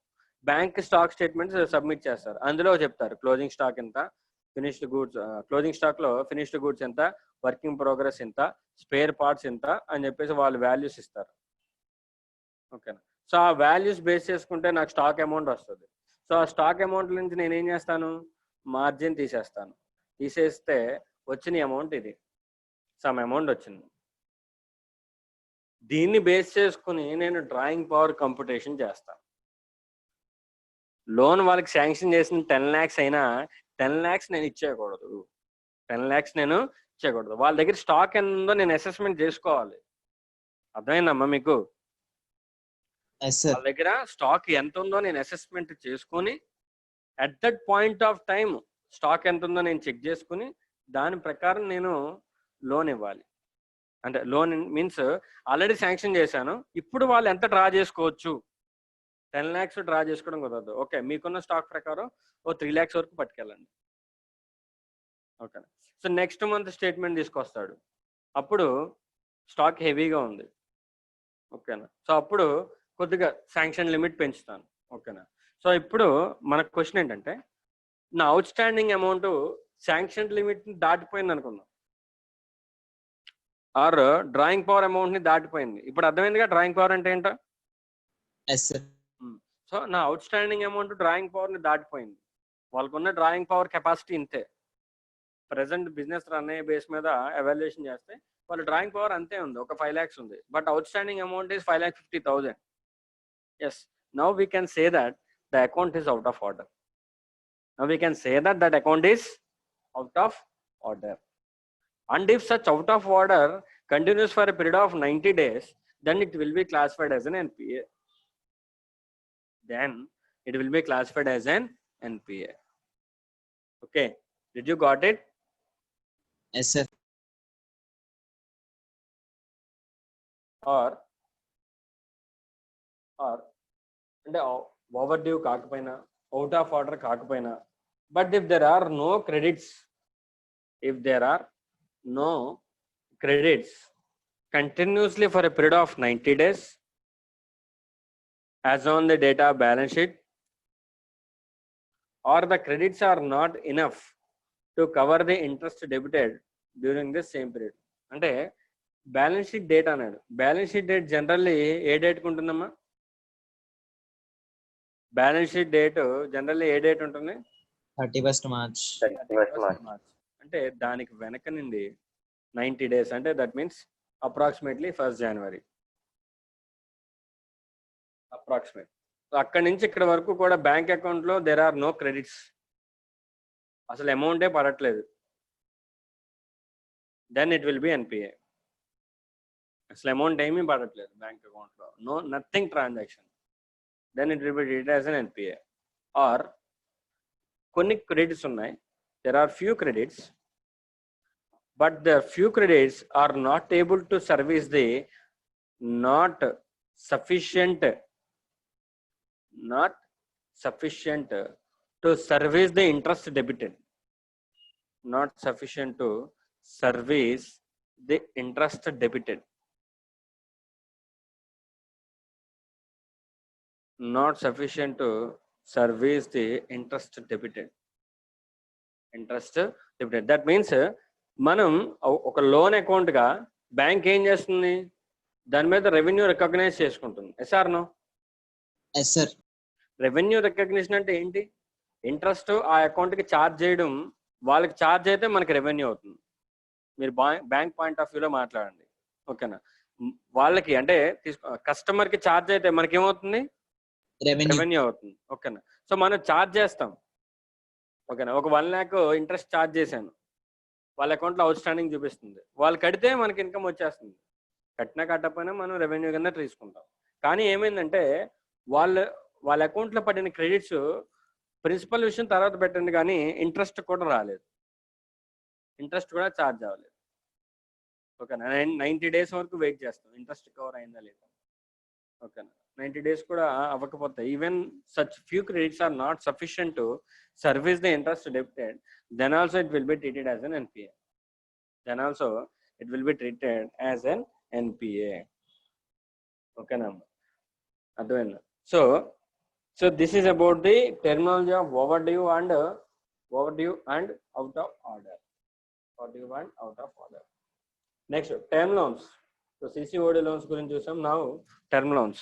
bank stock statements submit చేస్తారు, అందులో చెప్తారు క్లోజింగ్ స్టాక్ ఎంత, ఫినిష్డ్ గూడ్స్ క్లోజింగ్ స్టాక్ లో ఫినిష్డ్ గూడ్స్ ఎంత, వర్కింగ్ ప్రోగ్రెస్ ఎంత, స్పేర్ పార్ట్స్ ఎంత అని చెప్పేసి వాళ్ళు వాల్యూస్ ఇస్తారు. ఓకేనా. సో ఆ వాల్యూస్ బేస్ చేసుకుంటే నాకు స్టాక్ అమౌంట్ వస్తుంది. సో ఆ స్టాక్ అమౌంట్ నుంచి నేను ఏం చేస్తాను, మార్జిన్ తీసేస్తాను. తీసేస్తే వచ్చిన అమౌంట్ ఇది, సమ్ అమౌంట్ వచ్చింది. దీన్ని బేస్ చేసుకుని నేను డ్రాయింగ్ పవర్ కంప్యూటేషన్ చేస్తాను. లోన్ వాళ్ళకి శాంక్షన్ చేసిన 10 lakhs అయినా 10 lakhs నేను ఇచ్చేయకూడదు. 10 lakhs నేను ఇచ్చేయకూడదు. వాళ్ళ దగ్గర స్టాక్ ఎంత ఉందో నేను అసెస్మెంట్ చేసుకోవాలి. అర్థమైందమ్మా మీకు? వాళ్ళ దగ్గర స్టాక్ ఎంత ఉందో నేను అసెస్మెంట్ చేసుకొని at that point of time stock ఎంత ఉందో నేను చెక్ చేసుకుని దాని ప్రకారం నేను లోన్ ఇవ్వాలి. అంటే లోన్ మీన్స్ ఆల్రెడీ శాంక్షన్ చేశాను, ఇప్పుడు వాళ్ళు ఎంత డ్రా చేసుకోవచ్చు. 10 lakhs డ్రా చేసుకోవడం కుదరదు. ఓకే, మీకున్న స్టాక్ ప్రకారం 3 lakhs వరకు పట్టుకెళ్ళండి. Okay. So next month statement తీసుకొస్తాడు, అప్పుడు స్టాక్ హెవీగా ఉంది. ఓకేనా. సో అప్పుడు కొద్దిగా శాంక్షన్ లిమిట్ పెంచుతాను. ఓకేనా. సో ఇప్పుడు మన క్వశ్చన్ ఏంటంటే, నా out standing amount sanction limit ని దాటిపోయింది అనుకుందాం, ఆర్ డ్రాయింగ్ పవర్ అమౌంట్ ని దాటిపోయింది. ఇప్పుడు అర్థమైందిగా డ్రాయింగ్ పవర్ అంటే ఏంటో. సో నా out standing amount drawing power ని దాటిపోయింది. వాళ్ళకున్న డ్రాయింగ్ పవర్ కెపాసిటీ ఇంతే. ప్రెసెంట్ బిజినెస్ రన్ అయ్యే బేస్ మీద ఎవాల్యుయేషన్ చేస్తే వాళ్ళ డ్రాయింగ్ పవర్ అంతే ఉంది, ఒక 5 lakhs ఉంది. But outstanding amount is 5,50,000. Yes, now we can say that the account is out of order. Now we can say that that account is out of order. And if such out of order continues for a period of 90 days, then it will be classified as an NPA. Then it will be classified as an NPA. Okay, did you got it? Yes, sir. Or and overdue కాకపోయినా, out of order కాకపోయినా, but if there are no credits continuously for a period of 90 days as on the date of balance sheet, or the credits are not enough to cover the interest debited during the same period. అంటే balance sheet date అన్నాడు. Balance sheet date generally ఏ డేట్కి ఉంటుందమ్మా? Balance sheet date generally ఏ date ఉంటుంది? 31st March. అంటే దానికి వెనక నుండి 90 days, అంటే that means approximately 1st January. Approximate. So అక్కడి నుంచి ఇక్కడ వరకు కూడా బ్యాంక్ అకౌంట్ లో దేర్ ఆర్ నో క్రెడిట్స్, అసలు అమౌంటే పడట్లేదు. Then it will be NPA. అసలు అమౌంట్ ఏమీ పడట్లేదు బ్యాంక్ అకౌంట్ లో, no nothing transaction, then it will be treated as an NPA. Or కొన్ని క్రెడిట్స్ ఉన్నాయి, there are few credits, but the few credits are not able to service the not sufficient to service the interest debited, not sufficient to service the interest debited, not sufficient to service the interest debited. That means మనం ఒక loan account గా bank ఏం చేస్తుంది, దాని మీద revenue recognize చేసుకుంటుంది. Sir no? Yes, sir. Revenue recognition అంటే ఏంటి? ఇంట్రెస్ట్ ఆ అకౌంట్ కి ఛార్జ్ చేయడం, వాళ్ళకి ఛార్జ్ అయితే మనకి రెవెన్యూ అవుతుంది. మీరు బ్యాంక్ పాయింట్ ఆఫ్ వ్యూలో మాట్లాడండి. ఓకేనా. వాళ్ళకి అంటే కస్టమర్ కి ఛార్జ్ అయితే మనకి ఏమవుతుంది? రెవెన్యూ అవుతుంది. ఓకేనా. సో మనం ఛార్జ్ చేస్తాం. ఓకేనా. ఒక 1 lakh ఇంట్రెస్ట్ ఛార్జ్ చేశాను, వాళ్ళ అకౌంట్ లో అవుట్ స్టాండింగ్ చూపిస్తుంది. వాళ్ళు కడితే మనకి ఇన్కమ్ వచ్చేస్తుంది, కట్టినా కట్టకపోయినా మనం రెవెన్యూ కింద తీసుకుంటాం. కానీ ఏమైందంటే వాళ్ళ అకౌంట్ లో పడిన క్రెడిట్స్, ప్రిన్సిపల్ విషయం తర్వాత పెట్టండి, కానీ ఇంట్రెస్ట్ కూడా రాలేదు, ఇంట్రెస్ట్ కూడా ఛార్జ్ అవ్వలేదు. ఓకేనా. 90 days వరకు వెయిట్ చేస్తాం, ఇంట్రెస్ట్ కవర్ అయిందా లేదా. ఓకేనా. 90 days కూడా అవ్వకపోతే, even such few credits are not sufficient to service the interest debited, then also it will be treated as an NPA. ఓకేనా. అర్థమైందా? So this is about the terminology of overdue and overdue and out of order. Overdue and out of order. Next, term loans. So CCOD loans గురించి చూసాం. Now term loans.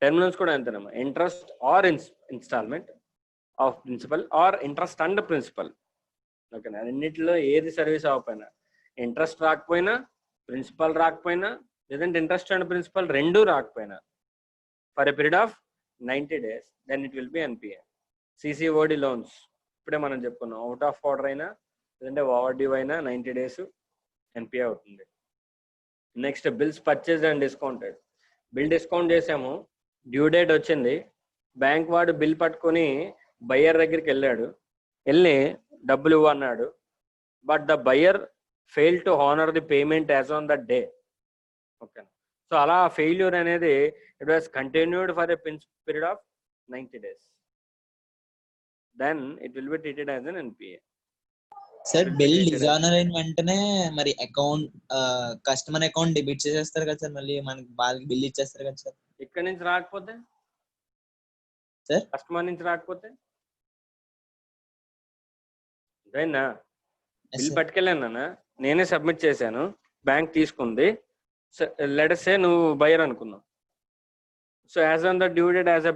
Term loans కూడా అంతేనమ్మా, interest or instalment of principal or interest and principal. ఓకేనా, అన్నింటిలో ఏది service అవ్వకపోయినా, interest రాకపోయినా, principal రాకపోయినా, లేదంటే ఇంట్రెస్ట్ అండ్ ప్రిన్సిపల్ రెండూ రాకపోయినా, for a period of 90 days, then it will be NPA. CCOD loans ఇప్పుడే మనం చెప్పుకున్నాం, అవుట్ ఆఫ్ ఆర్డర్ అయినా లేదంటే ఓవర్ డ్యూ అయినా 90 days ఎన్పిఏ అవుతుంది. Next bills purchase and discounted. Bill discount చేసాము, డ్యూ డేట్ వచ్చింది, బ్యాంక్ వాడు బిల్ పట్టుకొని బయ్యర్ దగ్గరికి వెళ్ళాడు, వెళ్ళి డబ్బులు ఇవ్వన్నాడు, but the buyer fail to honour the payment as on the day. Okay, so అలా ఫెయిల్యూర్ అనేది it was continued for a period of 90 days, then it will be treated as an NPA. Sir bill dishonour అయిన వెంటనే మరి account customer account debit చేసేస్తారు కదా sir, మళ్ళీ మనకి వాళ్ళకి బిల్ ఇచ్చేస్తారు కదా సార్. ఇక్కడ నుంచి రాకపోతే సార్, కస్టమర్ నుంచి రాకపోతే అదేనా, బిల్ పట్టుకెళ్ళాను, నేనే సబ్మిట్ చేశాను, బ్యాంక్ తీసుకుంది, లెట్స్ సే నువ్వు బయర్ అనుకున్నావు. So as on the due date as a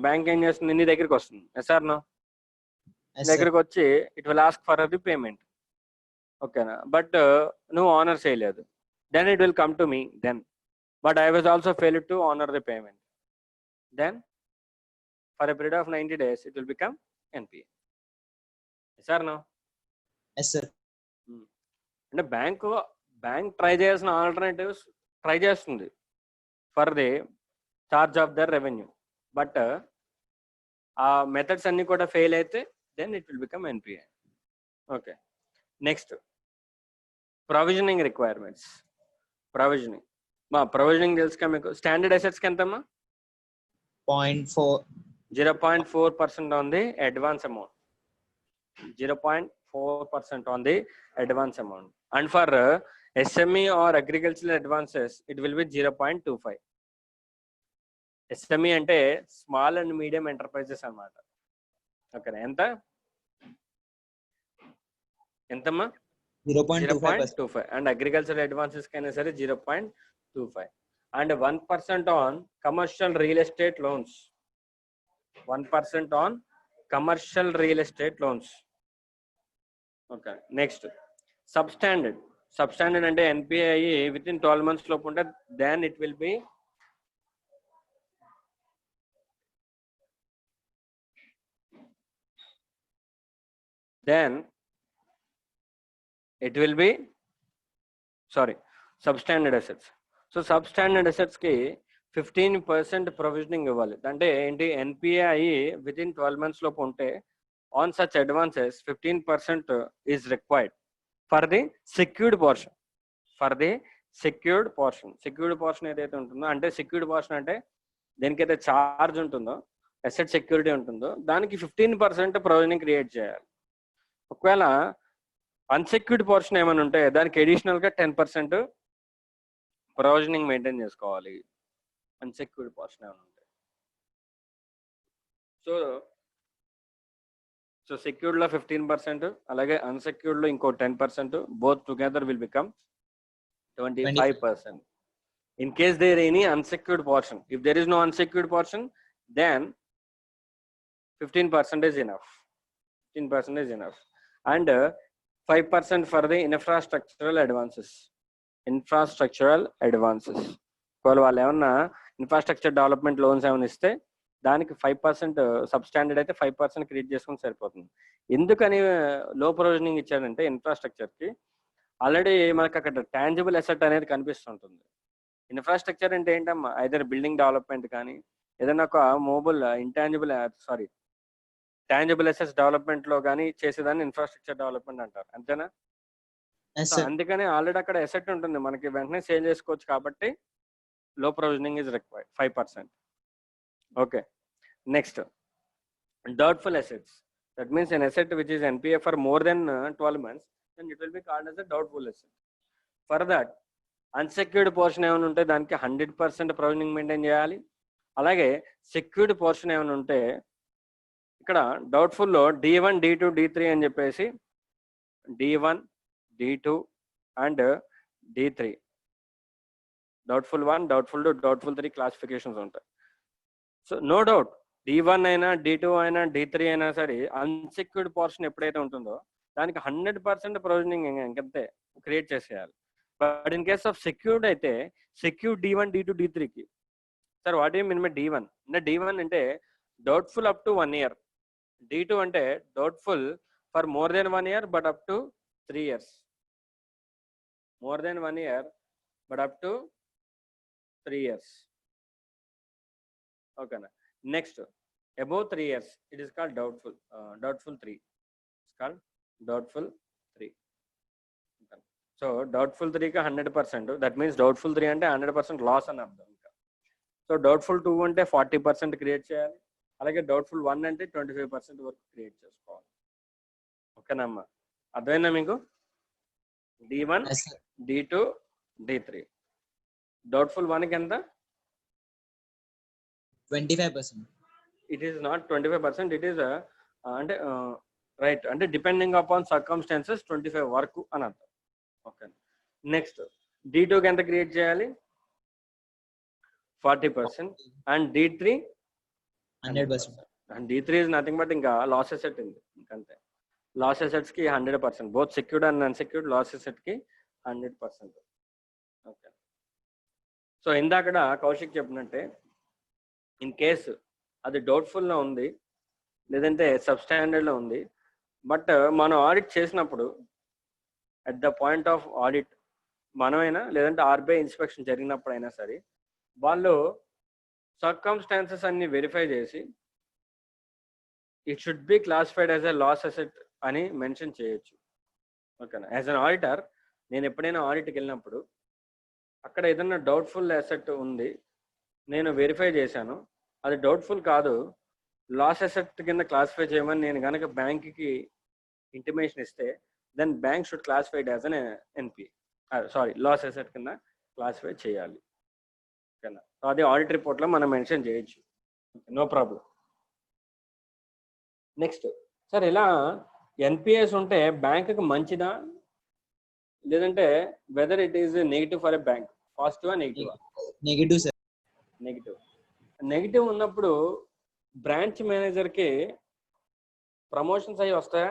bank ఏం చేస్తుంది, నీ దగ్గరికి వస్తుంది, ఎస్ఆర్ నో దగ్గరికి వచ్చి it will ask for the payment. ఓకేనా, బట్ నువ్వు ఆనర్ చేయలేదు, then it will come to me, then but I was also failed to honour the payment, then for a period of 90 days it will become NPA. Sir no sir, అంటే bank try చేయాల్సిన alternatives try చేస్తుంది for the charge of their revenue, but ఆ methods అన్ని కూడా fail అయితే then it will become NPA. Okay, next provisioning requirements. Provisioning తెలుసుగా మీకు. Standard అసెట్స్కి ఎంతమ్మా? 0.4% on the advance amount. 0.4% on the advance amount. And for SME or agricultural advances, it will be 0.25. SME అంటే small and medium enterprises అన్నమాట. ఓకేనా, ఎంతమ్మా? 0.25. And agriculture advances కైనా సరే 0.25. And 1% on commercial real estate loans. 1% on commercial real estate loans. Okay, next substandard అంటే NPA అయ్యి within 12 months లోపు ఉంటే then it will be substandard assets. So substandard assets కి 15% ప్రొవిజనింగ్ ఇవ్వాలి. అంటే ఏంటి, ఎన్పిఏ అయ్యి విత్ ఇన్ 12 months లోపు ఉంటే on such advances 15% is required for the secured portion. Secured portion ఏదైతే ఉంటుందో, అంటే సెక్యూర్డ్ పోర్షన్ అంటే దేనికైతే ఛార్జ్ ఉంటుందో, అసెట్ సెక్యూరిటీ ఉంటుందో, దానికి 15% ప్రొవిజనింగ్ క్రియేట్ చేయాలి. ఒకవేళ అన్సెక్యూర్డ్ పోర్షన్ ఏమైనా ఉంటే దానికి అడిషనల్ గా 10% ప్రొవిజనింగ్ మెయింటైన్ చేసుకోవాలి. అన్సెక్యూర్డ్ పోర్షన్ ఏమైనా ఉంటే. సో సెక్యూర్డ్ లో 15%, అలాగే అన్సెక్యూర్డ్ లో ఇంకో 10%, both together will become 25%. In case there any unsecured portion, if there is no unsecured portion, then 15% is enough. And 5% for the infrastructural advances. ఒకవేళ వాళ్ళు ఏమన్నా ఇన్ఫ్రాస్ట్రక్చర్ డెవలప్మెంట్ లోన్స్ ఏమైనా ఇస్తే దానికి 5% సబ్స్టాండర్డ్ అయితే 5% క్రియేట్ చేసుకుని సరిపోతుంది. ఎందుకని లో ప్రొవిజనింగ్ ఇచ్చాడంటే, ఇన్ఫ్రాస్ట్రక్చర్ కి ఆల్రెడీ మనకు అక్కడ టాంజిబుల్ అసెట్ అనేది కనిపిస్తుంటుంది. ఇన్ఫ్రాస్ట్రక్చర్ అంటే ఏంటమ్మా, ఐదర్ బిల్డింగ్ డెవలప్మెంట్ కానీ ఏదైనా ఒక టాంజిబుల్ అసెట్స్ డెవలప్మెంట్ లో కానీ చేసేదాన్ని ఇన్ఫ్రాస్ట్రక్చర్ డెవలప్మెంట్ అంటారు, అంతేనా? అందుకని ఆల్రెడీ అక్కడ అసెట్ ఉంటుంది, మనకి వెంటనే సేల్ చేసుకోవచ్చు, కాబట్టి లో provisioning is required 5%. Okay, next doubtful assets. That means an asset which is NPA for more than 12 months, then it will be called as a doubtful asset. For that, unsecured portion ఏమైనా ఉంటే దానికి 100% provisioning maintain చేయాలి. అలాగే secured portion ఏమైనా ఉంటే ఇక్కడ doubtful లో D1 D2 D3 అని చెప్పేసి D1 D2 and D3 doubtful 1 doubtful 2 doubtful 3 classifications ఉంటాయి. సో నో డౌట్ D1 అయినా D2 అయినా D3 అయినా సరే అన్సెక్యూర్డ్ పోర్షన్ ఎప్పుడైతే ఉంటుందో దానికి 100% ప్రొవిజనింగ్ ఇంకంతే క్రియేట్ చేసేయాలి. But in case of secured అయితే సెక్యూర్ D1 D2 D3కి sir what you mean by D1 అంటే D1 అంటే doubtful up to 1 year, D2 అంటే doubtful for more than 1 year but up to 3 years, more than 1 year but up to 3 years. ఓకేనా. Next above 3 years it is called doubtful, doubtful 3 it's called doubtful 3. So doubtful 3కి 100%, that means doubtful 3 అంటే 100% loss అని అర్థం. ఇంకా so doubtful 2 అంటే 40% create చేయాలి, అలాగే doubtful 1 అంటే 25% వరకు క్రియేట్ చేసుకోవాలి. ఓకేనమ్మా, అర్థమైందా మీకు? D1 D2 D3 డౌట్ఫుల్ 1కి ఎంత? 25%. It is not 25%, it is అంటే రైట్ అంటే డిపెండింగ్ అపాన్ సర్కమ్స్టాన్సెస్ 25 వరకు అని అర్థం. ఓకే. నెక్స్ట్ D2కి ఎంత క్రియేట్ చేయాలి? 40% and D3 100%. And D3 is nothing but ఇంకా లాస్ అసెట్ ఉంది, ఇంకంతే. లాస్ అసెట్స్ కి 100%, both secured and unsecured loss asset కి 100%. ఓకే. సో ఇందాకడ కౌశిక్ చెప్పినట్టే ఇన్ కేసు అది డౌట్ఫుల్ లో ఉంది లేదంటే సబ్స్టాండర్డ్ లో ఉంది, బట్ మనం ఆడిట్ చేసినప్పుడు at the point of audit మనమైనా లేదంటే RBI ఇన్స్పెక్షన్ జరిగినప్పుడు అయినా సరే వాళ్ళు సర్కమ్స్టాన్సెస్ అన్ని వెరిఫై చేసి it should be classified as a loss asset అని మెన్షన్ చేయొచ్చు. ఓకేనా. యాజ్ అన్ ఆడిటర్ నేను ఎప్పుడైనా ఆడిట్కి వెళ్ళినప్పుడు అక్కడ ఏదైనా డౌట్ఫుల్ అసెట్ ఉంది, నేను వెరిఫై చేశాను, అది డౌట్ఫుల్ కాదు, లాస్ అసెట్ కింద క్లాసిఫై చేయమని నేను కనుక బ్యాంక్కి ఇంటిమేషన్ ఇస్తే then bank should classified as an NPA, loss asset కింద క్లాసిఫై చేయాలి. ఓకేనా. సో అది ఆడిట్ రిపోర్ట్లో మనం మెన్షన్ చేయొచ్చు, నో ప్రాబ్లం. నెక్స్ట్ సార్ ఇలా NPAs ఉంటే బ్యాంకుకి మంచిదా లేదంటే whether it is negative for a bank? పాజిటివా నెగిటివా? Negative sir. నెగిటివ్ ఉన్నప్పుడు బ్రాంచ్ మేనేజర్కి ప్రమోషన్స్ అవి వస్తాయా?